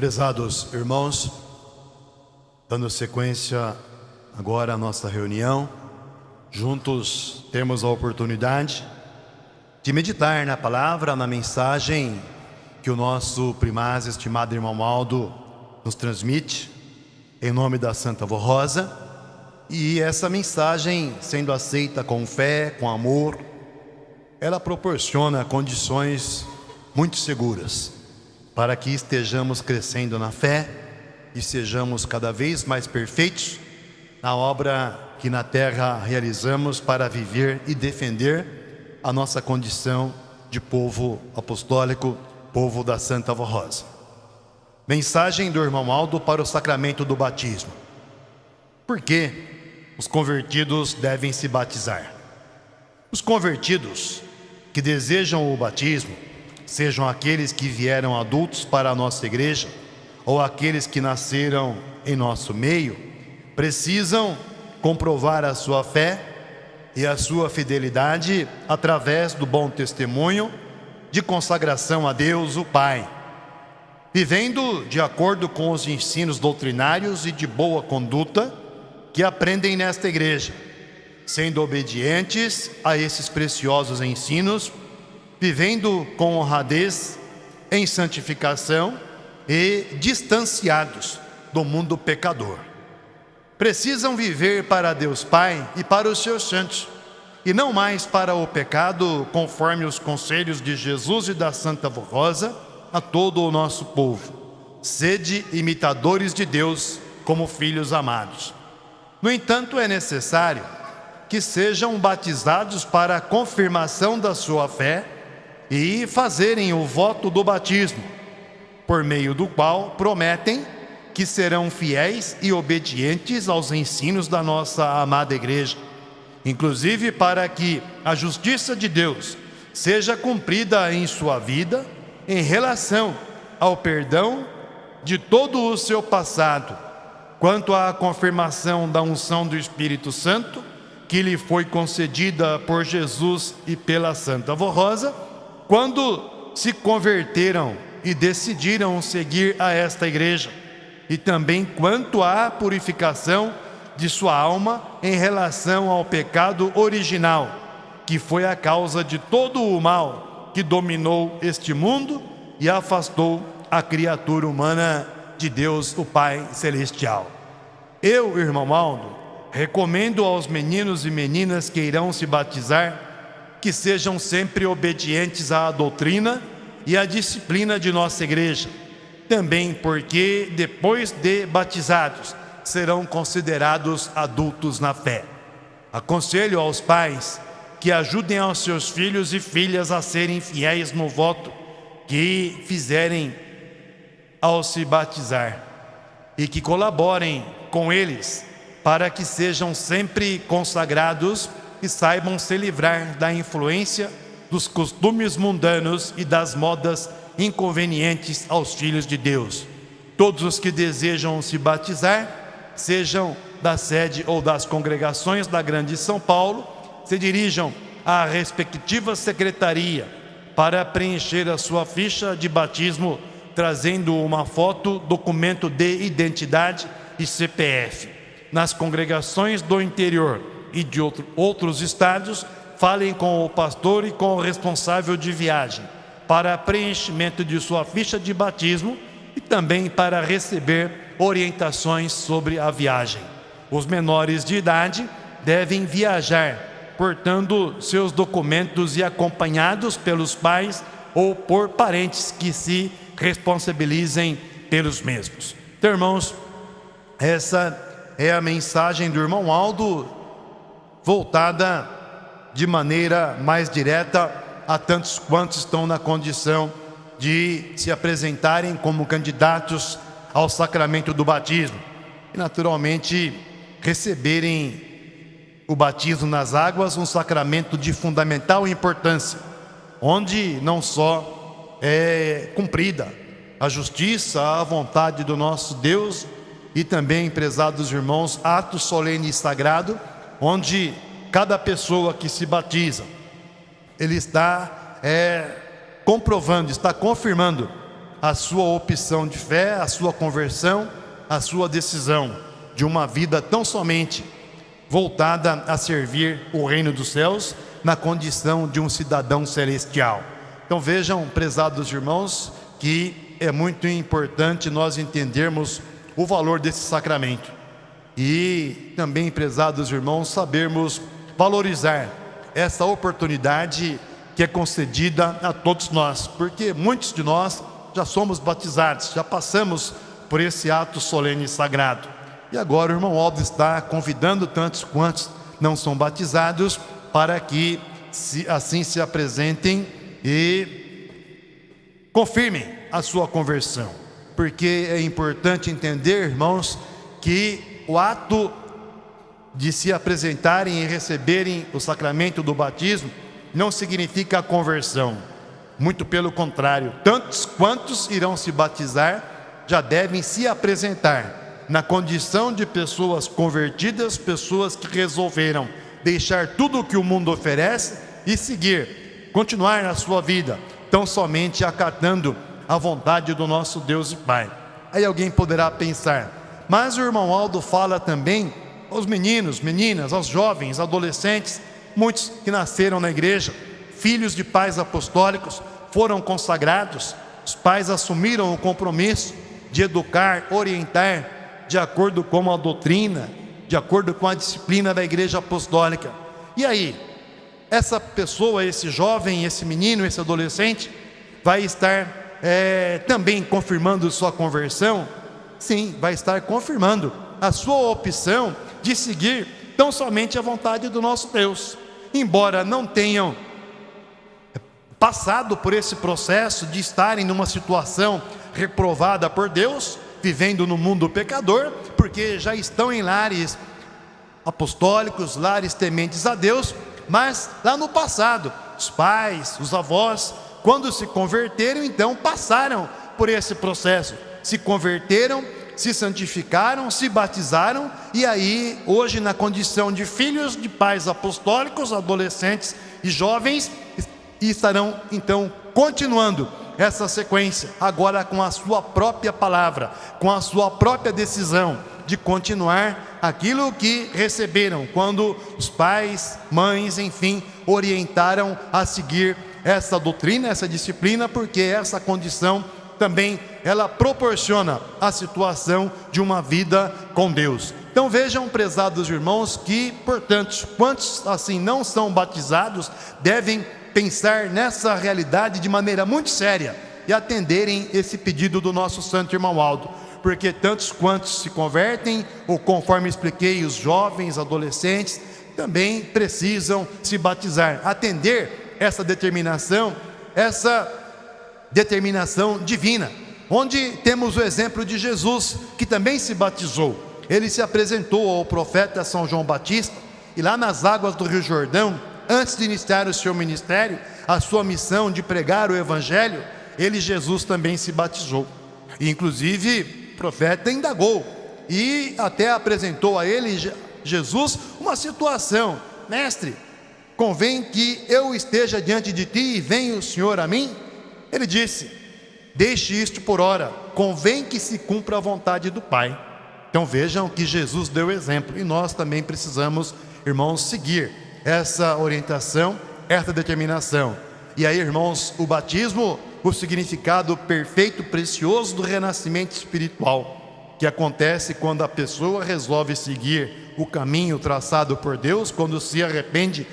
Prezados irmãos, dando sequência agora à nossa reunião, juntos temos a oportunidade de meditar na palavra, na mensagem que o nosso primaz, estimado irmão Aldo, nos transmite, em nome da Santa Avó Rosa. E essa mensagem, sendo aceita com fé, com amor, ela proporciona condições muito seguras para que estejamos crescendo na fé e sejamos cada vez mais perfeitos na obra que na terra realizamos para viver e defender a nossa condição de povo apostólico, povo da Santa Avó Rosa. Mensagem do irmão Aldo para o sacramento do batismo. Por que os convertidos devem se batizar? Os convertidos que desejam o batismo, sejam aqueles que vieram adultos para a nossa igreja ou aqueles que nasceram em nosso meio, precisam comprovar a sua fé e a sua fidelidade através do bom testemunho de consagração a Deus, o Pai, vivendo de acordo com os ensinos doutrinários e de boa conduta que aprendem nesta igreja, sendo obedientes a esses preciosos ensinos, vivendo com honradez em santificação e distanciados do mundo pecador. Precisam viver para Deus Pai e para os seus santos, e não mais para o pecado, conforme os conselhos de Jesus e da Santa Avó Rosa a todo o nosso povo. Sede imitadores de Deus como filhos amados. No entanto, é necessário que sejam batizados para a confirmação da sua fé e fazerem o voto do batismo, por meio do qual prometem que serão fiéis e obedientes aos ensinos da nossa amada igreja, inclusive para que a justiça de Deus seja cumprida em sua vida em relação ao perdão de todo o seu passado, quanto à confirmação da unção do Espírito Santo, que lhe foi concedida por Jesus e pela Santa Avó Rosa, quando se converteram e decidiram seguir a esta igreja, e também quanto à purificação de sua alma em relação ao pecado original, que foi a causa de todo o mal que dominou este mundo e afastou a criatura humana de Deus, o Pai Celestial. Eu, irmão Aldo, recomendo aos meninos e meninas que irão se batizar que sejam sempre obedientes à doutrina e à disciplina de nossa igreja, também porque depois de batizados serão considerados adultos na fé. Aconselho aos pais que ajudem aos seus filhos e filhas a serem fiéis no voto que fizerem ao se batizar e que colaborem com eles para que sejam sempre consagrados e saibam se livrar da influência dos costumes mundanos e das modas inconvenientes aos filhos de Deus. Todos os que desejam se batizar, sejam da sede ou das congregações da Grande São Paulo, se dirijam à respectiva secretaria para preencher a sua ficha de batismo, trazendo uma foto, documento de identidade e CPF. Nas congregações do interior e de outros estados, falem com o pastor e com o responsável de viagem para preenchimento de sua ficha de batismo e também para receber orientações sobre a viagem. Os menores de idade devem viajar portando seus documentos e acompanhados pelos pais ou por parentes que se responsabilizem pelos mesmos. Então, irmãos, essa é a mensagem do irmão Aldo, voltada de maneira mais direta a tantos quantos estão na condição de se apresentarem como candidatos ao sacramento do batismo e naturalmente receberem o batismo nas águas, um sacramento de fundamental importância, onde não só é cumprida a justiça, a vontade do nosso Deus, e também, prezados irmãos, ato solene e sagrado, onde cada pessoa que se batiza, ele está comprovando, está confirmando a sua opção de fé, a sua conversão, a sua decisão de uma vida tão somente voltada a servir o reino dos céus na condição de um cidadão celestial. Então vejam, prezados irmãos, que é muito importante nós entendermos o valor desse sacramento e também, prezados irmãos, sabermos valorizar essa oportunidade que é concedida a todos nós, porque muitos de nós já somos batizados, já passamos por esse ato solene e sagrado. E agora o irmão Aldo está convidando tantos quantos não são batizados para que assim se apresentem e confirmem a sua conversão. Porque é importante entender, irmãos, que o ato de se apresentarem e receberem o sacramento do batismo não significa a conversão. Muito pelo contrário, tantos quantos irão se batizar já devem se apresentar na condição de pessoas convertidas, pessoas que resolveram deixar tudo o que o mundo oferece e seguir, continuar na sua vida, tão somente acatando a vontade do nosso Deus e Pai. Aí alguém poderá pensar, mas o irmão Aldo fala também aos meninos, meninas, aos jovens, adolescentes, muitos que nasceram na igreja, filhos de pais apostólicos, foram consagrados, os pais assumiram o compromisso de educar, orientar, de acordo com a doutrina, de acordo com a disciplina da igreja apostólica. E aí, essa pessoa, esse jovem, esse menino, esse adolescente, vai estar também confirmando sua conversão? Sim, vai estar confirmando a sua opção de seguir tão somente a vontade do nosso Deus. Embora não tenham passado por esse processo de estarem numa situação reprovada por Deus, vivendo no mundo pecador, porque já estão em lares apostólicos, lares tementes a Deus, mas lá no passado, os pais, os avós, quando se converteram, então passaram por esse processo, se converteram, se santificaram, se batizaram, e aí hoje na condição de filhos de pais apostólicos, adolescentes e jovens, estarão então continuando essa sequência, agora com a sua própria palavra, com a sua própria decisão de continuar aquilo que receberam quando os pais, mães, enfim, orientaram a seguir essa doutrina, essa disciplina, porque essa condição também ela proporciona a situação de uma vida com Deus. Então vejam, prezados irmãos, que portanto, quantos assim não são batizados devem pensar nessa realidade de maneira muito séria e atenderem esse pedido do nosso santo irmão Aldo, porque tantos quantos se convertem, ou conforme expliquei, os jovens, adolescentes, também precisam se batizar, atender essa determinação divina, onde temos o exemplo de Jesus, que também se batizou. Ele se apresentou ao profeta São João Batista, e lá nas águas do Rio Jordão, antes de iniciar o seu ministério, a sua missão de pregar o evangelho, ele, Jesus, também se batizou. E, inclusive, o profeta indagou e até apresentou a ele, Jesus, uma situação: mestre, convém que eu esteja diante de ti e venha o Senhor a mim? Ele disse: deixe isto por ora, convém que se cumpra a vontade do Pai. Então vejam que Jesus deu exemplo, e nós também precisamos, irmãos, seguir essa orientação, essa determinação. E aí, irmãos, o batismo, o significado perfeito, precioso do renascimento espiritual, que acontece quando a pessoa resolve seguir o caminho traçado por Deus, quando se arrepende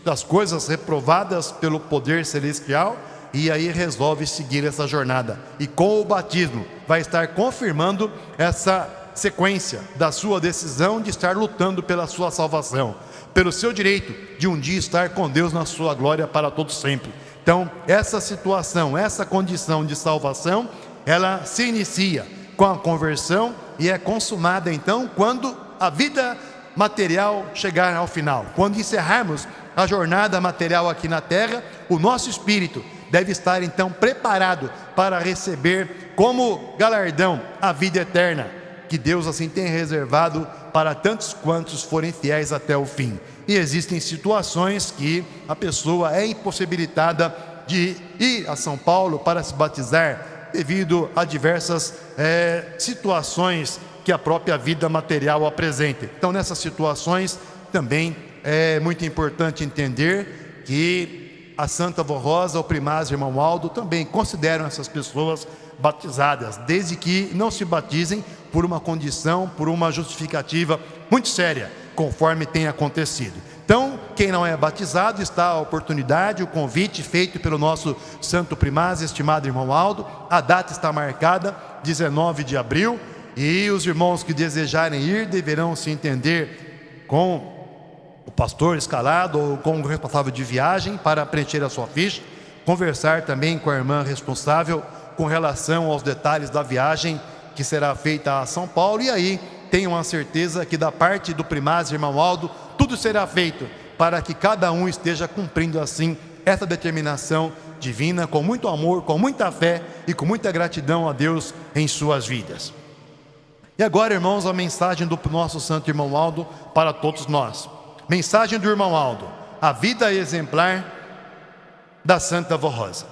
das coisas reprovadas pelo poder celestial, e aí resolve seguir essa jornada. E com o batismo vai estar confirmando essa sequência da sua decisão de estar lutando pela sua salvação, pelo seu direito de um dia estar com Deus na sua glória para todo sempre. Então, essa situação, essa condição de salvação, ela se inicia com a conversão e é consumada então quando a vida material chegar ao final. Quando encerrarmos a jornada material aqui na terra, o nosso espírito deve estar então preparado para receber como galardão a vida eterna, que Deus assim tem reservado para tantos quantos forem fiéis até o fim. E existem situações que a pessoa é impossibilitada de ir a São Paulo para se batizar, devido a diversas situações que a própria vida material apresenta. Então, nessas situações, também é muito importante entender que a Santa Vó Rosa, o Primaz e o Irmão Aldo também consideram essas pessoas batizadas, desde que não se batizem por uma condição, por uma justificativa muito séria, conforme tem acontecido. Então, quem não é batizado, está a oportunidade, o convite feito pelo nosso Santo Primaz, estimado Irmão Aldo. A data está marcada, 19 de abril, e os irmãos que desejarem ir deverão se entender com o pastor escalado ou com o responsável de viagem para preencher a sua ficha, conversar também com a irmã responsável com relação aos detalhes da viagem que será feita a São Paulo, e aí tenham a certeza que da parte do Primaz, Irmão Aldo, tudo será feito para que cada um esteja cumprindo assim essa determinação divina, com muito amor, com muita fé e com muita gratidão a Deus em suas vidas. E agora, irmãos, a mensagem do nosso Santo Irmão Aldo para todos nós. Mensagem do Irmão Aldo: a vida exemplar da Santa Vó Rosa.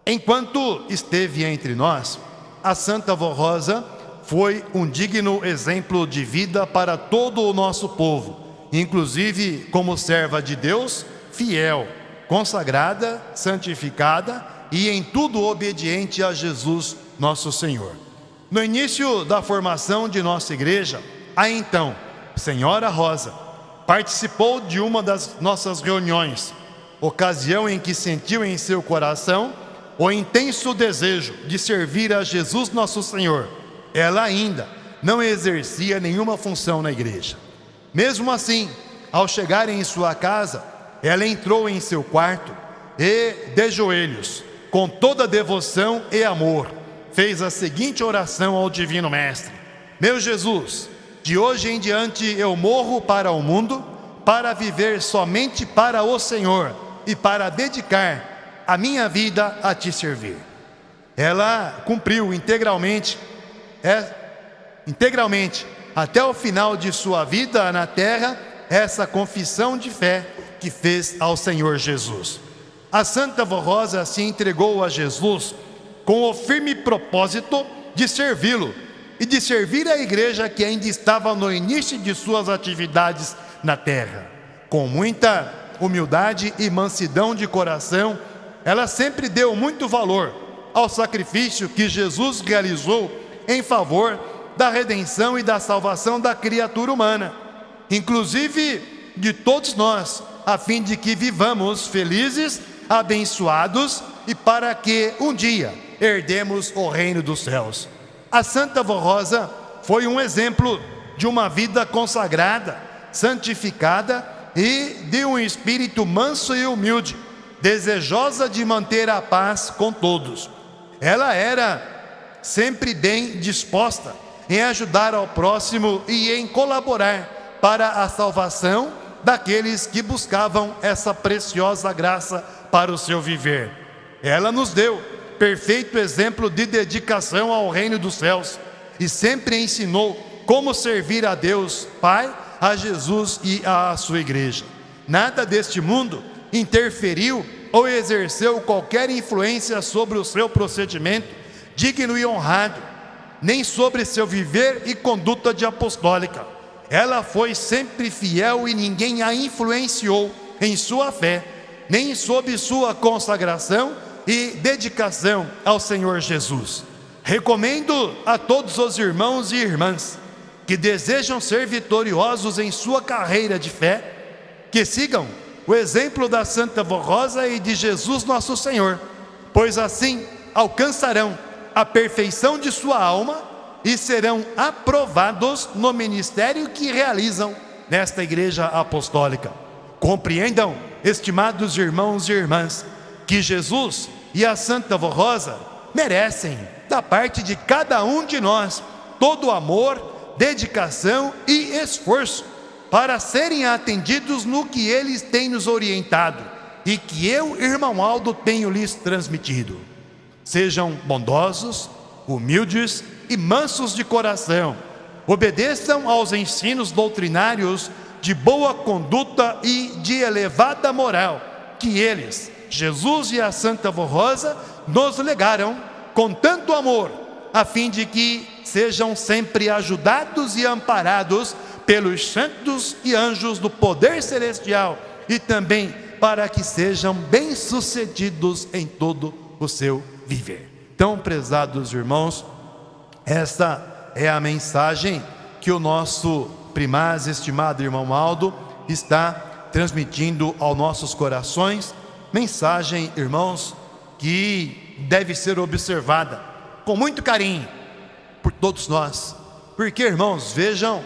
Enquanto esteve entre nós, a Santa Vó Rosa foi um digno exemplo de vida para todo o nosso povo, inclusive como serva de Deus, fiel, consagrada, santificada e em tudo obediente a Jesus nosso Senhor. No início da formação de nossa igreja, a então Senhora Rosa participou de uma das nossas reuniões, ocasião em que sentiu em seu coração o intenso desejo de servir a Jesus nosso Senhor. Ela ainda não exercia nenhuma função na igreja. Mesmo assim, ao chegar em sua casa, ela entrou em seu quarto e, de joelhos, com toda devoção e amor, fez a seguinte oração ao Divino Mestre: meu Jesus, de hoje em diante eu morro para o mundo, para viver somente para o Senhor e para dedicar a minha vida a te servir. Ela cumpriu integralmente até o final de sua vida na terra essa confissão de fé que fez ao Senhor Jesus. A Santa Vó Rosa se entregou a Jesus com o firme propósito de servi-lo e de servir a igreja que ainda estava no início de suas atividades na terra. Com muita humildade e mansidão de coração, ela sempre deu muito valor ao sacrifício que Jesus realizou em favor da redenção e da salvação da criatura humana, inclusive de todos nós, a fim de que vivamos felizes, abençoados e para que um dia herdemos o reino dos céus. A Santa Vó Rosa foi um exemplo de uma vida consagrada, santificada e de um espírito manso e humilde, desejosa de manter a paz com todos. Ela era sempre bem disposta em ajudar ao próximo e em colaborar para a salvação daqueles que buscavam essa preciosa graça para o seu viver. Ela nos deu perfeito exemplo de dedicação ao reino dos céus e sempre ensinou como servir a Deus Pai, a Jesus e à sua igreja. Nada deste mundo interferiu ou exerceu qualquer influência sobre o seu procedimento digno e honrado, nem sobre seu viver e conduta de apostólica. Ela foi sempre fiel e ninguém a influenciou em sua fé, nem sob sua consagração e dedicação ao Senhor Jesus. Recomendo a todos os irmãos e irmãs que desejam ser vitoriosos em sua carreira de fé, que sigam o exemplo da Santa Vó Rosa e de Jesus nosso Senhor, pois assim alcançarão a perfeição de sua alma e serão aprovados no ministério que realizam nesta igreja apostólica. Compreendam, estimados irmãos e irmãs, que Jesus e a Santa Vó Rosa merecem, da parte de cada um de nós, todo amor, dedicação e esforço para serem atendidos no que eles têm nos orientado e que eu, Irmão Aldo, tenho lhes transmitido. Sejam bondosos, humildes e mansos de coração. Obedeçam aos ensinos doutrinários de boa conduta e de elevada moral que eles, Jesus e a Santa Vó Rosa, nos legaram com tanto amor, a fim de que sejam sempre ajudados e amparados pelos santos e anjos do poder celestial, e também para que sejam bem-sucedidos em todo o seu viver. Então, prezados irmãos, esta é a mensagem que o nosso primaz estimado irmão Aldo está transmitindo aos nossos corações. Mensagem, irmãos, que deve ser observada com muito carinho por todos nós, porque, irmãos, vejam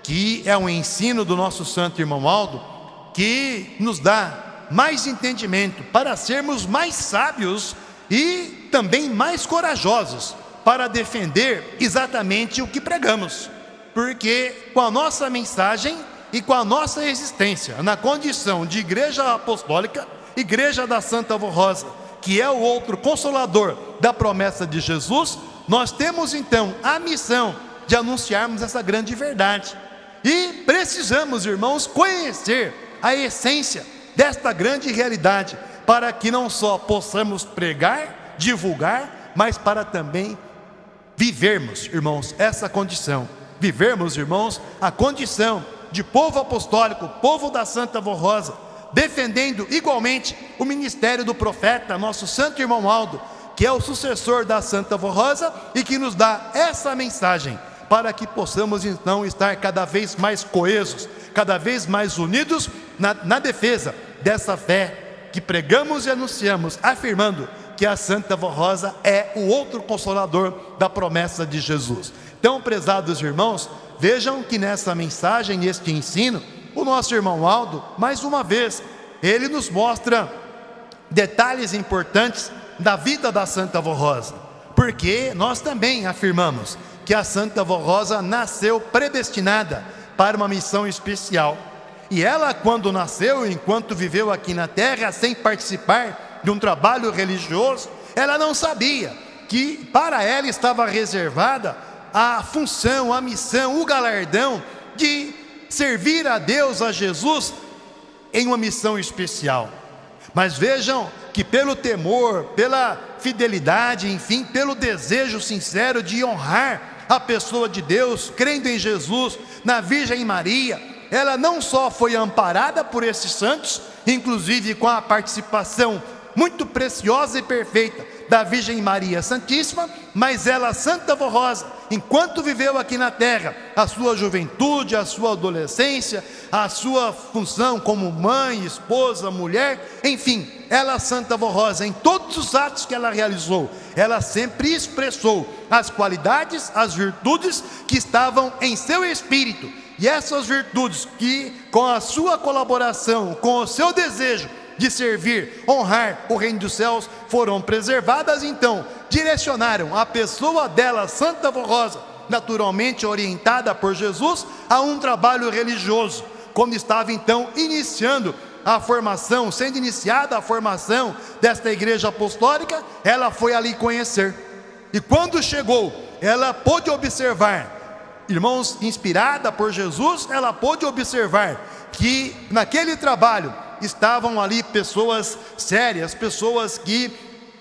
que é um ensino do nosso santo irmão Aldo que nos dá mais entendimento para sermos mais sábios e também mais corajosos para defender exatamente o que pregamos, porque com a nossa mensagem e com a nossa existência na condição de igreja apostólica, igreja da Santa Avó Rosa, que é o outro consolador da promessa de Jesus, nós temos então a missão de anunciarmos essa grande verdade. E precisamos, irmãos, conhecer a essência desta grande realidade, para que não só possamos pregar, divulgar, mas para também vivermos, irmãos, essa condição. Vivermos, irmãos, a condição de povo apostólico, povo da Santa Avó Rosa, defendendo igualmente o ministério do profeta, nosso santo irmão Aldo, que é o sucessor da Santa Avó Rosa e que nos dá essa mensagem, para que possamos então estar cada vez mais coesos, cada vez mais unidos na defesa dessa fé que pregamos e anunciamos, afirmando que a Santa Avó Rosa é o outro consolador da promessa de Jesus. Então, prezados irmãos, vejam que nessa mensagem, neste ensino, o nosso irmão Aldo, mais uma vez, ele nos mostra detalhes importantes da vida da Santa Avó Rosa, porque nós também afirmamos que a Santa Avó Rosa nasceu predestinada para uma missão especial. E ela, quando nasceu, enquanto viveu aqui na terra, sem participar de um trabalho religioso, ela não sabia que para ela estava reservada a função, a missão, o galardão de servir a Deus, a Jesus, em uma missão especial. Mas vejam que pelo temor, pela fidelidade, enfim, pelo desejo sincero de honrar a pessoa de Deus, crendo em Jesus, na Virgem Maria, ela não só foi amparada por esses santos, inclusive com a participação muito preciosa e perfeita da Virgem Maria Santíssima, mas ela, Santa Avó Rosa, enquanto viveu aqui na terra, a sua juventude, a sua adolescência, a sua função como mãe, esposa, mulher, enfim, ela, Santa Avó Rosa, em todos os atos que ela realizou, ela sempre expressou as qualidades, as virtudes que estavam em seu espírito, e essas virtudes que, com a sua colaboração, com o seu desejo de servir, honrar o reino dos céus, foram preservadas, então direcionaram a pessoa dela, Santa Avó Rosa, naturalmente orientada por Jesus, a um trabalho religioso, quando estava então iniciando a formação, sendo iniciada a formação desta igreja apostólica, ela foi ali conhecer, e quando chegou, ela pôde observar, irmãos, inspirada por Jesus, ela pôde observar que naquele trabalho estavam ali pessoas sérias, pessoas que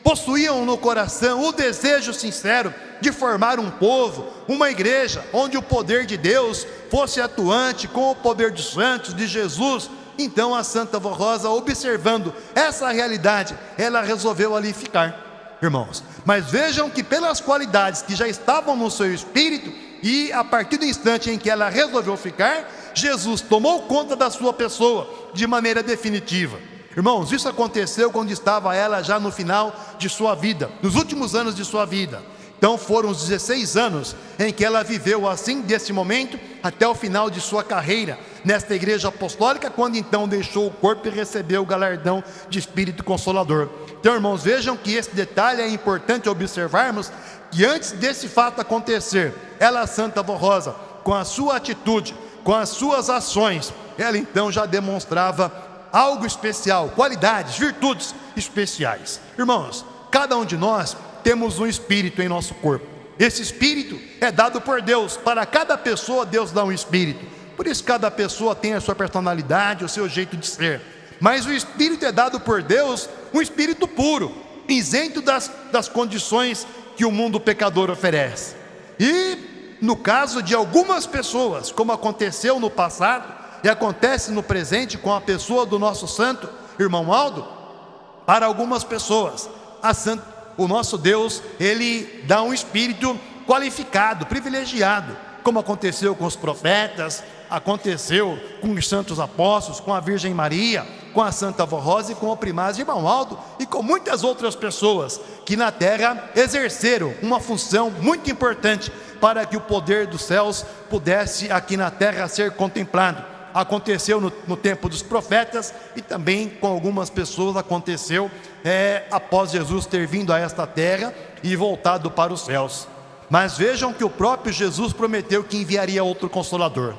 possuíam no coração o desejo sincero de formar um povo, uma igreja onde o poder de Deus fosse atuante com o poder dos santos, de Jesus. Então a Santa Avó Rosa, observando essa realidade, ela resolveu ali ficar, irmãos. Mas vejam que pelas qualidades que já estavam no seu espírito, e a partir do instante em que ela resolveu ficar, Jesus tomou conta da sua pessoa de maneira definitiva. Irmãos, isso aconteceu quando estava ela já no final de sua vida, nos últimos anos de sua vida. Então foram os 16 anos em que ela viveu assim, desse momento até o final de sua carreira nesta igreja apostólica, quando então deixou o corpo e recebeu o galardão de Espírito Consolador. Então, irmãos, vejam que esse detalhe é importante observarmos, que antes desse fato acontecer, ela, Santa Avó Rosa, com a sua atitude, com as suas ações, ela então já demonstrava algo especial, qualidades, virtudes especiais. Irmãos, cada um de nós temos um espírito em nosso corpo. Esse espírito é dado por Deus. Para cada pessoa Deus dá um espírito. Por isso cada pessoa tem a sua personalidade, o seu jeito de ser. Mas o espírito é dado por Deus, um espírito puro, isento das condições que o mundo pecador oferece. E no caso de algumas pessoas, como aconteceu no passado e acontece no presente com a pessoa do nosso santo irmão Aldo, para algumas pessoas o nosso Deus, ele dá um espírito qualificado, privilegiado, como aconteceu com os profetas, aconteceu com os santos apóstolos, com a Virgem Maria, com a Santa Avó Rosa e com o primaz irmão Aldo e com muitas outras pessoas que na terra exerceram uma função muito importante para que o poder dos céus pudesse aqui na terra ser contemplado. Aconteceu no tempo dos profetas e também com algumas pessoas aconteceu após Jesus ter vindo a esta terra e voltado para os céus. Mas vejam que o próprio Jesus prometeu que enviaria outro Consolador.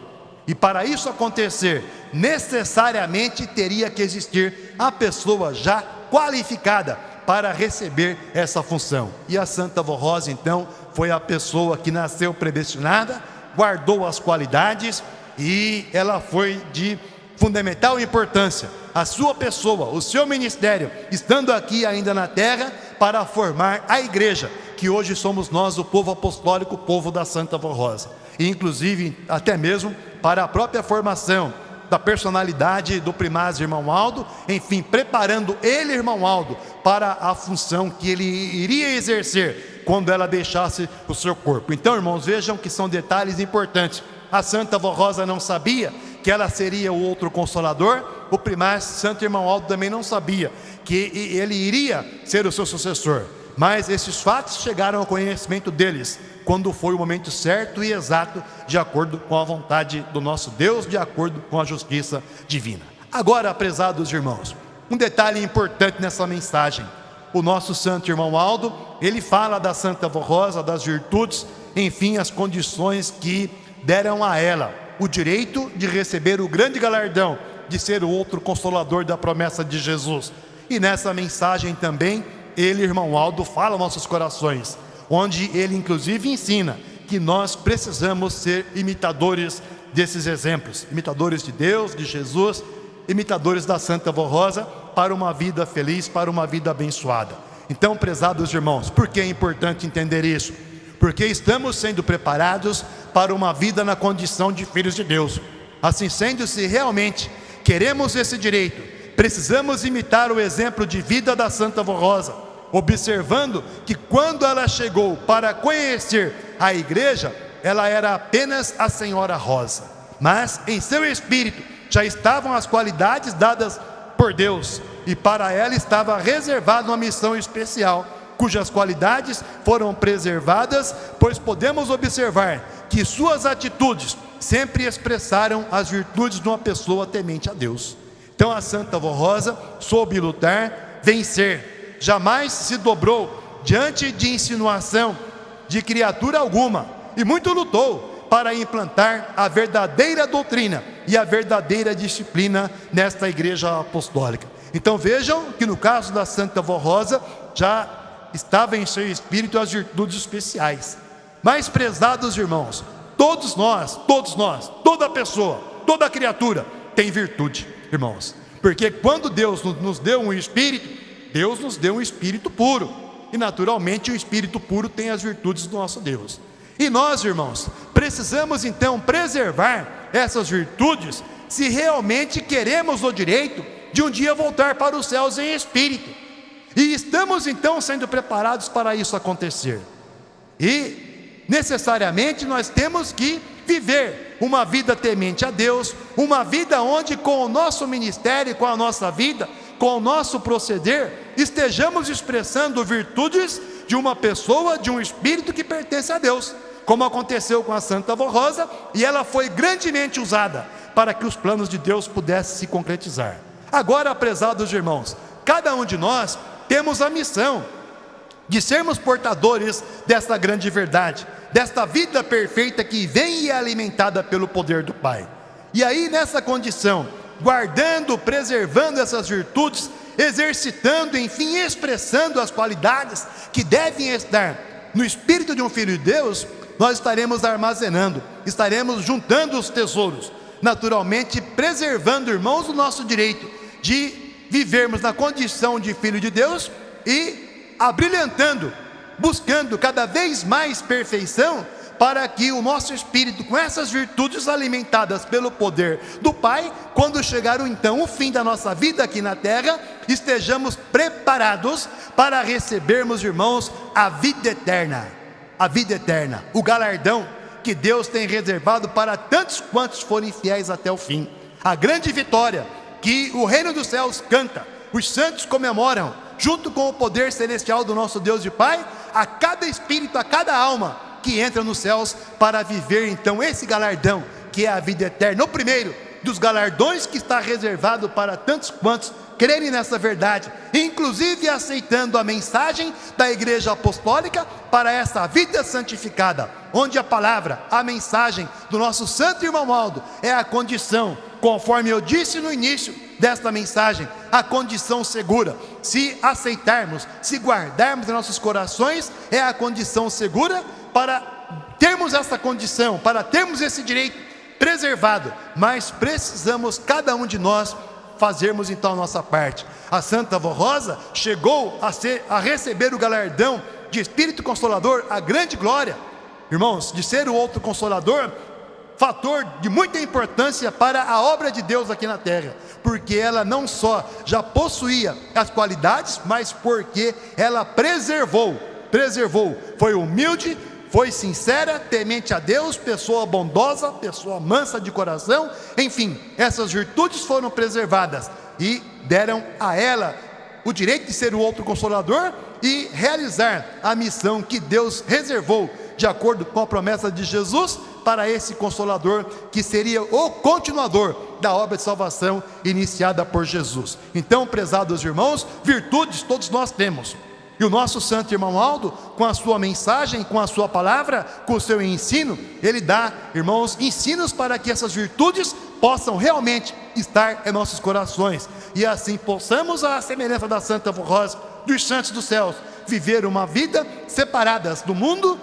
E para isso acontecer, necessariamente teria que existir a pessoa já qualificada para receber essa função. E a Santa Avó Rosa, então, foi a pessoa que nasceu predestinada, guardou as qualidades e ela foi de fundamental importância. A sua pessoa, o seu ministério, estando aqui ainda na terra, para formar a igreja, que hoje somos nós, o povo apostólico, o povo da Santa Avó Rosa. E inclusive, até mesmo para a própria formação da personalidade do primaz irmão Aldo, enfim, preparando ele, irmão Aldo, para a função que ele iria exercer quando ela deixasse o seu corpo. Então, irmãos, vejam que são detalhes importantes. A Santa Avó Rosa não sabia que ela seria o outro Consolador, o primaz Santo irmão Aldo também não sabia que ele iria ser o seu sucessor. Mas esses fatos chegaram ao conhecimento deles quando foi o momento certo e exato, de acordo com a vontade do nosso Deus, de acordo com a justiça divina. Agora, prezados irmãos, um detalhe importante nessa mensagem. O nosso santo irmão Aldo, ele fala da Santa Avó Rosa, das virtudes, enfim, as condições que deram a ela o direito de receber o grande galardão de ser o outro Consolador da promessa de Jesus. E nessa mensagem também, ele, irmão Aldo, fala aos nossos corações, onde ele inclusive ensina que nós precisamos ser imitadores desses exemplos, imitadores de Deus, de Jesus, imitadores da Santa Avó Rosa, para uma vida feliz, para uma vida abençoada. Então, prezados irmãos, por que é importante entender isso? Porque estamos sendo preparados para uma vida na condição de filhos de Deus. Assim sendo, se realmente queremos esse direito, precisamos imitar o exemplo de vida da Santa Avó Rosa, observando que quando ela chegou para conhecer a igreja, ela era apenas a Senhora Rosa, mas em seu espírito já estavam as qualidades dadas por Deus, e para ela estava reservada uma missão especial, cujas qualidades foram preservadas, pois podemos observar que suas atitudes sempre expressaram as virtudes de uma pessoa temente a Deus. Então a Santa Avó Rosa soube lutar, vencer, jamais se dobrou diante de insinuação de criatura alguma, e muito lutou para implantar a verdadeira doutrina e a verdadeira disciplina nesta igreja apostólica. Então vejam que no caso da Santa Avó Rosa já estava em seu espírito as virtudes especiais. Mas, prezados irmãos, todos nós, toda pessoa, toda criatura tem virtude, irmãos, porque quando Deus nos deu um espírito, Deus nos deu um espírito puro, e naturalmente o espírito puro tem as virtudes do nosso Deus. E nós, irmãos, precisamos então preservar essas virtudes, se realmente queremos o direito de um dia voltar para os céus em espírito. E estamos então sendo preparados para isso acontecer. E necessariamente nós temos que viver uma vida temente a Deus, uma vida onde com o nosso ministério, com a nossa vida, com o nosso proceder, estejamos expressando virtudes de uma pessoa, de um espírito que pertence a Deus, como aconteceu com a Santa Avó Rosa, e ela foi grandemente usada para que os planos de Deus pudessem se concretizar. Agora, prezados irmãos, cada um de nós temos a missão de sermos portadores desta grande verdade, desta vida perfeita que vem e é alimentada pelo poder do Pai. E aí, nessa condição, guardando, preservando essas virtudes, exercitando, enfim, expressando as qualidades que devem estar no espírito de um filho de Deus, nós estaremos armazenando, estaremos juntando os tesouros, naturalmente preservando, irmãos, o nosso direito de vivermos na condição de filho de Deus e abrilhantando buscando cada vez mais perfeição, para que o nosso espírito, com essas virtudes alimentadas pelo poder do Pai, quando chegar então o fim da nossa vida aqui na terra, estejamos preparados para recebermos, irmãos, a vida eterna. A vida eterna, o galardão que Deus tem reservado para tantos quantos forem fiéis até o fim. A grande vitória que o reino dos céus canta, os santos comemoram, junto com o poder celestial do nosso Deus e Pai, a cada espírito, a cada alma que entra nos céus para viver então esse galardão que é a vida eterna. O primeiro dos galardões que está reservado para tantos quantos crerem nessa verdade, inclusive aceitando a mensagem da igreja apostólica para essa vida santificada, onde a palavra, a mensagem do nosso santo irmão Aldo é a condição, conforme eu disse no início desta mensagem, a condição segura. Se aceitarmos, se guardarmos em nossos corações, é a condição segura para termos essa condição, para termos esse direito preservado. Mas precisamos, cada um de nós, fazermos então a nossa parte. A Santa Avó Rosa chegou a receber o galardão de Espírito Consolador, a grande glória, irmãos, de ser o outro Consolador, fator de muita importância para a obra de Deus aqui na terra, porque ela não só já possuía as qualidades, mas porque ela preservou, foi humilde, foi sincera, temente a Deus, pessoa bondosa, pessoa mansa de coração, enfim, essas virtudes foram preservadas e deram a ela o direito de ser o outro Consolador e realizar a missão que Deus reservou, de acordo com a promessa de Jesus, para esse Consolador que seria o continuador da obra de salvação iniciada por Jesus. Então, prezados irmãos, virtudes todos nós temos. E o nosso santo irmão Aldo, com a sua mensagem, com a sua palavra, com o seu ensino, ele dá, irmãos, ensinos para que essas virtudes possam realmente estar em nossos corações. E assim possamos, à semelhança da Santa Avó Rosa, dos santos dos céus, viver uma vida separadas do mundo,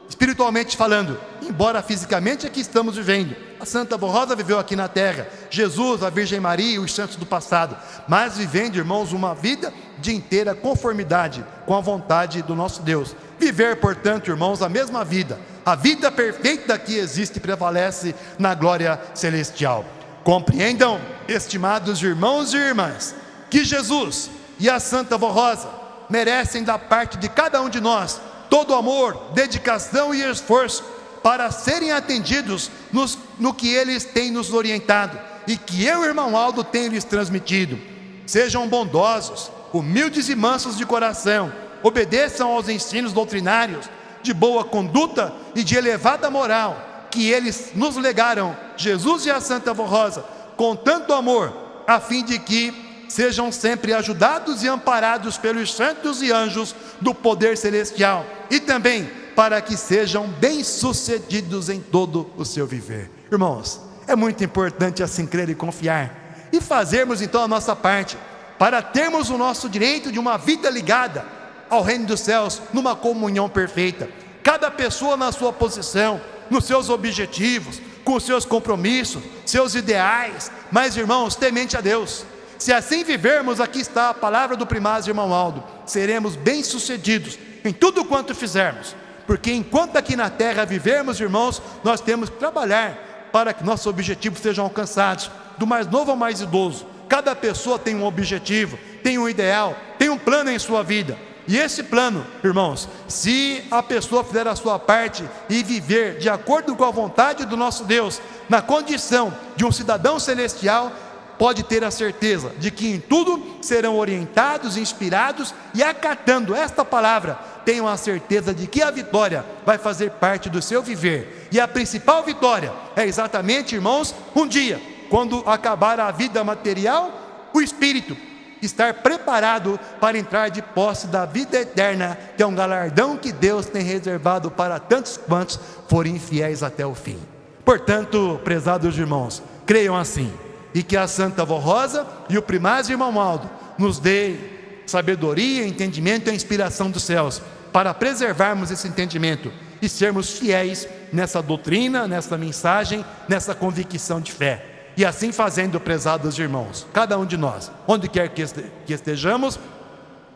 espiritualmente falando, embora fisicamente aqui estamos vivendo. A Santa Avó Rosa viveu aqui na terra, Jesus, a Virgem Maria e os santos do passado, mas vivendo, irmãos, uma vida de inteira conformidade com a vontade do nosso Deus. Viver, portanto, irmãos, a mesma vida, a vida perfeita que existe e prevalece na glória celestial. Compreendam, estimados irmãos e irmãs, que Jesus e a Santa Avó Rosa merecem da parte de cada um de nós todo amor, dedicação e esforço para serem atendidos no que eles têm nos orientado e que eu, irmão Aldo, tenho lhes transmitido. Sejam bondosos, humildes e mansos de coração, obedeçam aos ensinos doutrinários, de boa conduta e de elevada moral, que eles nos legaram, Jesus e a Santa Avó Rosa, com tanto amor, a fim de que sejam sempre ajudados e amparados pelos santos e anjos do poder celestial, e também para que sejam bem-sucedidos em todo o seu viver. Irmãos, é muito importante assim crer e confiar, e fazermos então a nossa parte, para termos o nosso direito de uma vida ligada ao reino dos céus, numa comunhão perfeita, cada pessoa na sua posição, nos seus objetivos, com os seus compromissos, seus ideais, mas irmãos, temente a Deus. Se assim vivermos, aqui está a palavra do primaz irmão Aldo, seremos bem-sucedidos em tudo quanto fizermos, porque enquanto aqui na terra vivermos, irmãos, nós temos que trabalhar para que nossos objetivos sejam alcançados, do mais novo ao mais idoso. Cada pessoa tem um objetivo, tem um ideal, tem um plano em sua vida, e esse plano, irmãos, se a pessoa fizer a sua parte e viver de acordo com a vontade do nosso Deus, na condição de um cidadão celestial, pode ter a certeza de que em tudo serão orientados, inspirados e acatando esta palavra, tenham a certeza de que a vitória vai fazer parte do seu viver. E a principal vitória é exatamente, irmãos, um dia, quando acabar a vida material, o espírito estar preparado para entrar de posse da vida eterna, que é um galardão que Deus tem reservado para tantos quantos forem fiéis até o fim. Portanto, prezados irmãos, creiam assim, e que a Santa Avó Rosa e o primaz irmão Aldo nos dê sabedoria, entendimento e a inspiração dos céus, para preservarmos esse entendimento e sermos fiéis nessa doutrina, nessa mensagem, nessa convicção de fé. E assim fazendo, prezados irmãos, cada um de nós, onde quer que estejamos,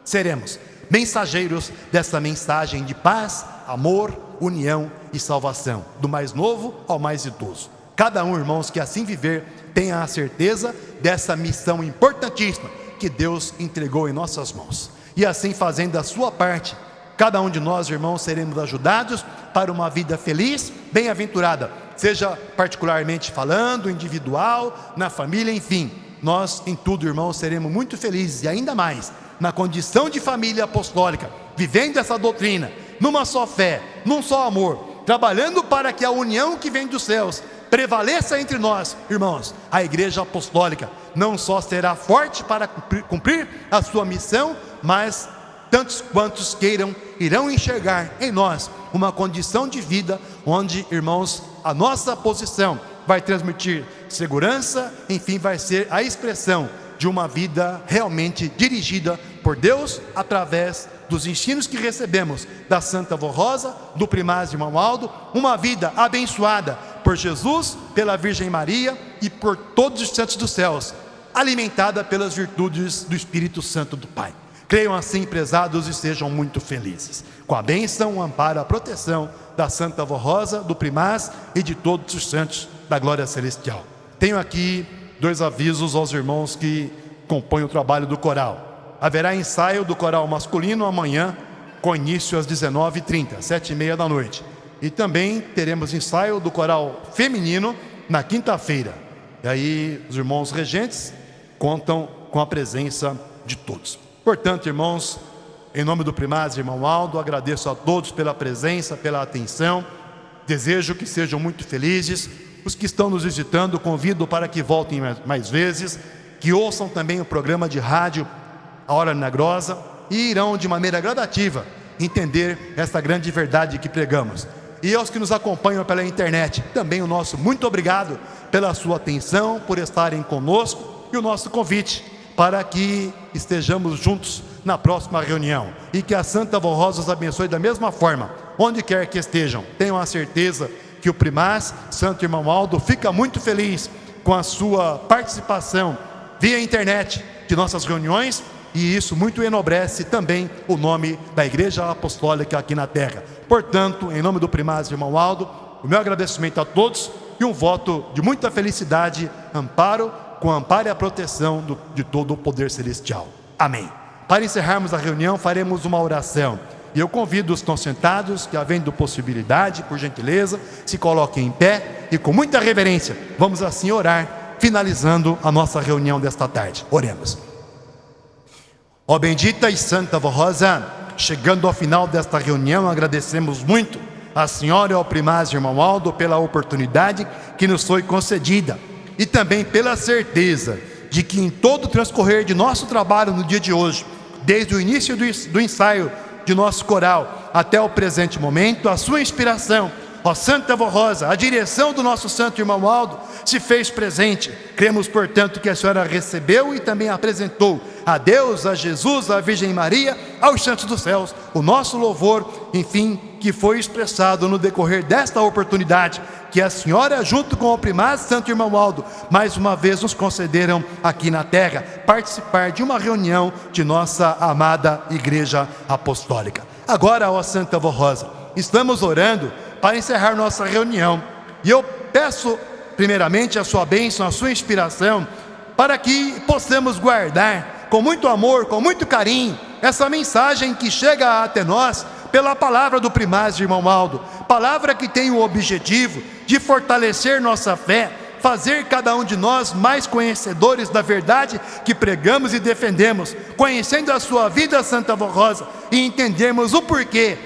seremos mensageiros dessa mensagem de paz, amor, união e salvação, do mais novo ao mais idoso. Cada um, irmãos, que assim viver, tenha a certeza dessa missão importantíssima que Deus entregou em nossas mãos. E assim, fazendo a sua parte, cada um de nós, irmãos, seremos ajudados para uma vida feliz, bem-aventurada, seja particularmente falando, individual, na família, enfim. Nós, em tudo, irmãos, seremos muito felizes, e ainda mais, na condição de família apostólica, vivendo essa doutrina, numa só fé, num só amor, trabalhando para que a união que vem dos céus prevaleça entre nós, irmãos. A igreja apostólica não só será forte para cumprir a sua missão, mas tantos quantos queiram irão enxergar em nós uma condição de vida onde, irmãos, a nossa posição vai transmitir segurança, enfim, vai ser a expressão de uma vida realmente dirigida por Deus através dos ensinos que recebemos da Santa Avó Rosa, do Primaz Irmão Aldo, uma vida abençoada por Jesus, pela Virgem Maria e por todos os santos dos céus, alimentada pelas virtudes do Espírito Santo do Pai. Creiam assim, prezados, e sejam muito felizes, com a bênção, o amparo, a proteção da Santa Avó Rosa, do Primaz e de todos os santos da glória celestial. Tenho aqui 2 avisos aos irmãos que compõem o trabalho do coral. Haverá ensaio do coral masculino amanhã, com início às 19h30, 7h30 da noite. E também teremos ensaio do coral feminino na quinta-feira. E aí os irmãos regentes contam com a presença de todos. Portanto, irmãos, em nome do Primaz Irmão Aldo, agradeço a todos pela presença, pela atenção. Desejo que sejam muito felizes. Os que estão nos visitando, convido para que voltem mais vezes, que ouçam também o programa de rádio A Hora Milagrosa e irão de maneira gradativa entender esta grande verdade que pregamos. E aos que nos acompanham pela internet, também o nosso muito obrigado pela sua atenção, por estarem conosco, e o nosso convite para que estejamos juntos na próxima reunião, e que a Santa Avó Rosa os abençoe da mesma forma, onde quer que estejam. Tenham a certeza que o Primaz, Santo Irmão Aldo, fica muito feliz com a sua participação via internet de nossas reuniões, e isso muito enobrece também o nome da Igreja Apostólica aqui na terra. Portanto, em nome do Primaz Irmão Aldo, o meu agradecimento a todos e um voto de muita felicidade, amparo, com o amparo e a proteção de todo o poder celestial. Amém. Para encerrarmos a reunião, faremos uma oração. E eu convido os que estão sentados, que havendo possibilidade, por gentileza, se coloquem em pé e com muita reverência, vamos assim orar, finalizando a nossa reunião desta tarde. Oremos. Ó bendita e Santa Avó Rosa, chegando ao final desta reunião, agradecemos muito à senhora e ao Primaz Irmão Aldo pela oportunidade que nos foi concedida, e também pela certeza de que em todo o transcorrer de nosso trabalho no dia de hoje, desde o início do ensaio de nosso coral até o presente momento, a sua inspiração, ó Santa Avó Rosa, a direção do nosso Santo Irmão Aldo, se fez presente. Cremos, portanto, que a senhora recebeu e também apresentou a Deus, a Jesus, a Virgem Maria, aos santos dos céus, o nosso louvor, enfim, que foi expressado no decorrer desta oportunidade, que a senhora, junto com o Primaz Santo Irmão Aldo, mais uma vez nos concederam aqui na terra, participar de uma reunião de nossa amada Igreja Apostólica. Agora, ó Santa Avó Rosa, estamos orando para encerrar nossa reunião, e eu peço primeiramente a sua bênção, a sua inspiração, para que possamos guardar com muito amor, com muito carinho, essa mensagem que chega até nós pela palavra do Primaz Irmão Aldo, palavra que tem o objetivo de fortalecer nossa fé, fazer cada um de nós mais conhecedores da verdade que pregamos e defendemos, conhecendo a sua vida, Santa Avó Rosa, e entendermos o porquê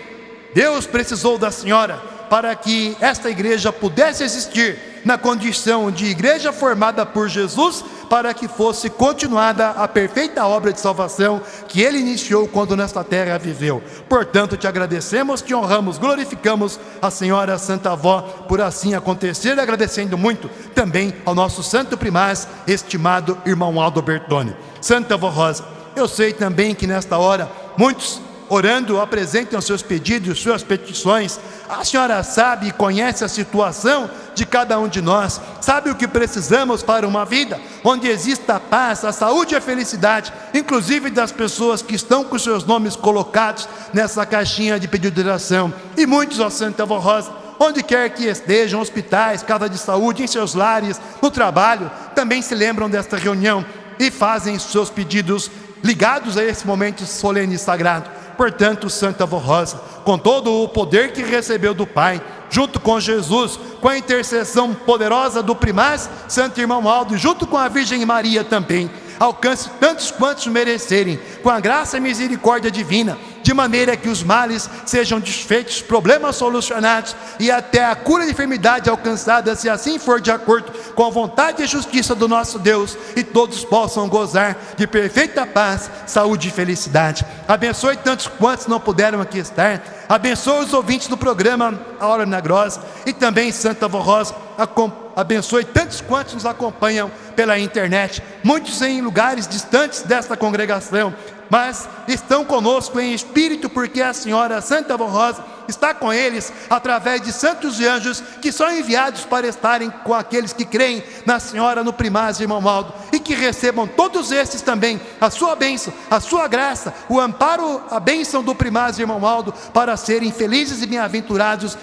Deus precisou da senhora para que esta igreja pudesse existir na condição de igreja formada por Jesus, para que fosse continuada a perfeita obra de salvação que Ele iniciou quando nesta terra viveu. Portanto, te agradecemos, te honramos, glorificamos a Senhora Santa Avó por assim acontecer, agradecendo muito também ao nosso Santo Primaz, estimado Irmão Aldo Bertone. Santa Avó Rosa, eu sei também que nesta hora muitos orando, apresentem os seus pedidos, suas petições. A senhora sabe e conhece a situação de cada um de nós, sabe o que precisamos para uma vida onde exista a paz, a saúde e a felicidade, inclusive das pessoas que estão com seus nomes colocados nessa caixinha de pedido de oração. E muitos, ó Santa Avó Rosa, onde quer que estejam, hospitais, casa de saúde, em seus lares, no trabalho, também se lembram desta reunião e fazem seus pedidos ligados a esse momento solene e sagrado. Portanto, Santa Avó Rosa, com todo o poder que recebeu do Pai, junto com Jesus, com a intercessão poderosa do primaz Santo Irmão Aldo, junto com a Virgem Maria também, alcance tantos quantos merecerem, com a graça e misericórdia divina, de maneira que os males sejam desfeitos, problemas solucionados e até a cura de enfermidade alcançada, se assim for de acordo com a vontade e justiça do nosso Deus, e todos possam gozar de perfeita paz, saúde e felicidade. Abençoe tantos quantos não puderam aqui estar, abençoe os ouvintes do programa A Hora Milagrosa, e também Santa Avó Rosa, abençoe tantos quantos nos acompanham pela internet, muitos em lugares distantes desta congregação, mas estão conosco em espírito, porque a Senhora Santa Avó Rosa está com eles através de santos e anjos que são enviados para estarem com aqueles que creem na Senhora, no primaz Irmão Aldo, e que recebam todos estes também a sua bênção, a sua graça, o amparo, a bênção do primaz Irmão Aldo, para serem felizes e bem-aventurados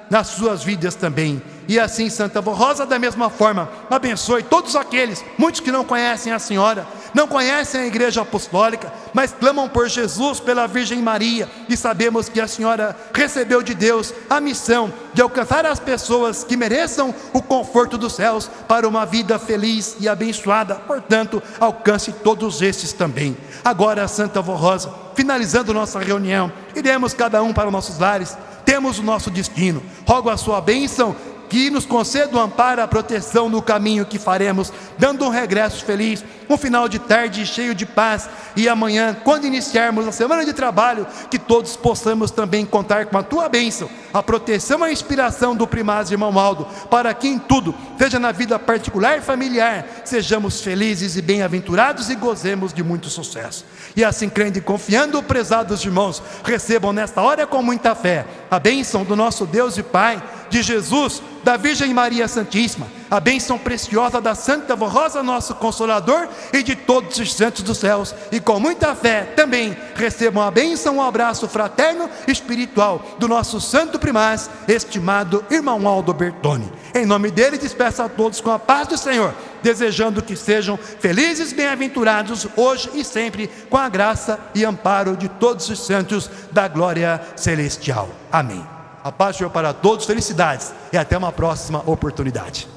nas suas vidas também. E assim, Santa Avó Rosa, da mesma forma, abençoe todos aqueles, muitos que não conhecem a Senhora, não conhecem a Igreja Apostólica, mas clamam por Jesus, pela Virgem Maria, e sabemos que a Senhora recebeu de Deus a missão de alcançar as pessoas que mereçam o conforto dos céus para uma vida feliz e abençoada. Portanto, alcance todos estes também. Agora, Santa Avó Rosa, finalizando nossa reunião, iremos cada um para os nossos lares, temos o nosso destino. Rogo a sua bênção, que nos conceda o amparo, a proteção no caminho que faremos, dando um regresso feliz, um final de tarde cheio de paz, e amanhã, quando iniciarmos a semana de trabalho, que todos possamos também contar com a tua bênção, a proteção e a inspiração do primaz Irmão Aldo, para que em tudo, seja na vida particular e familiar, sejamos felizes e bem-aventurados e gozemos de muito sucesso. E assim, crendo e confiando, prezados irmãos, recebam nesta hora com muita fé a bênção do nosso Deus e Pai, de Jesus, da Virgem Maria Santíssima, a bênção preciosa da Santa Avó Rosa, nosso Consolador, e de todos os santos dos céus. E com muita fé também recebam a bênção, um abraço fraterno e espiritual do nosso santo primaz, estimado Irmão Aldo Bertoni. Em nome dele, despeço a todos com a paz do Senhor, desejando que sejam felizes, bem-aventurados hoje e sempre, com a graça e amparo de todos os santos da glória celestial. Amém. A paz do Senhor para todos, felicidades e até uma próxima oportunidade.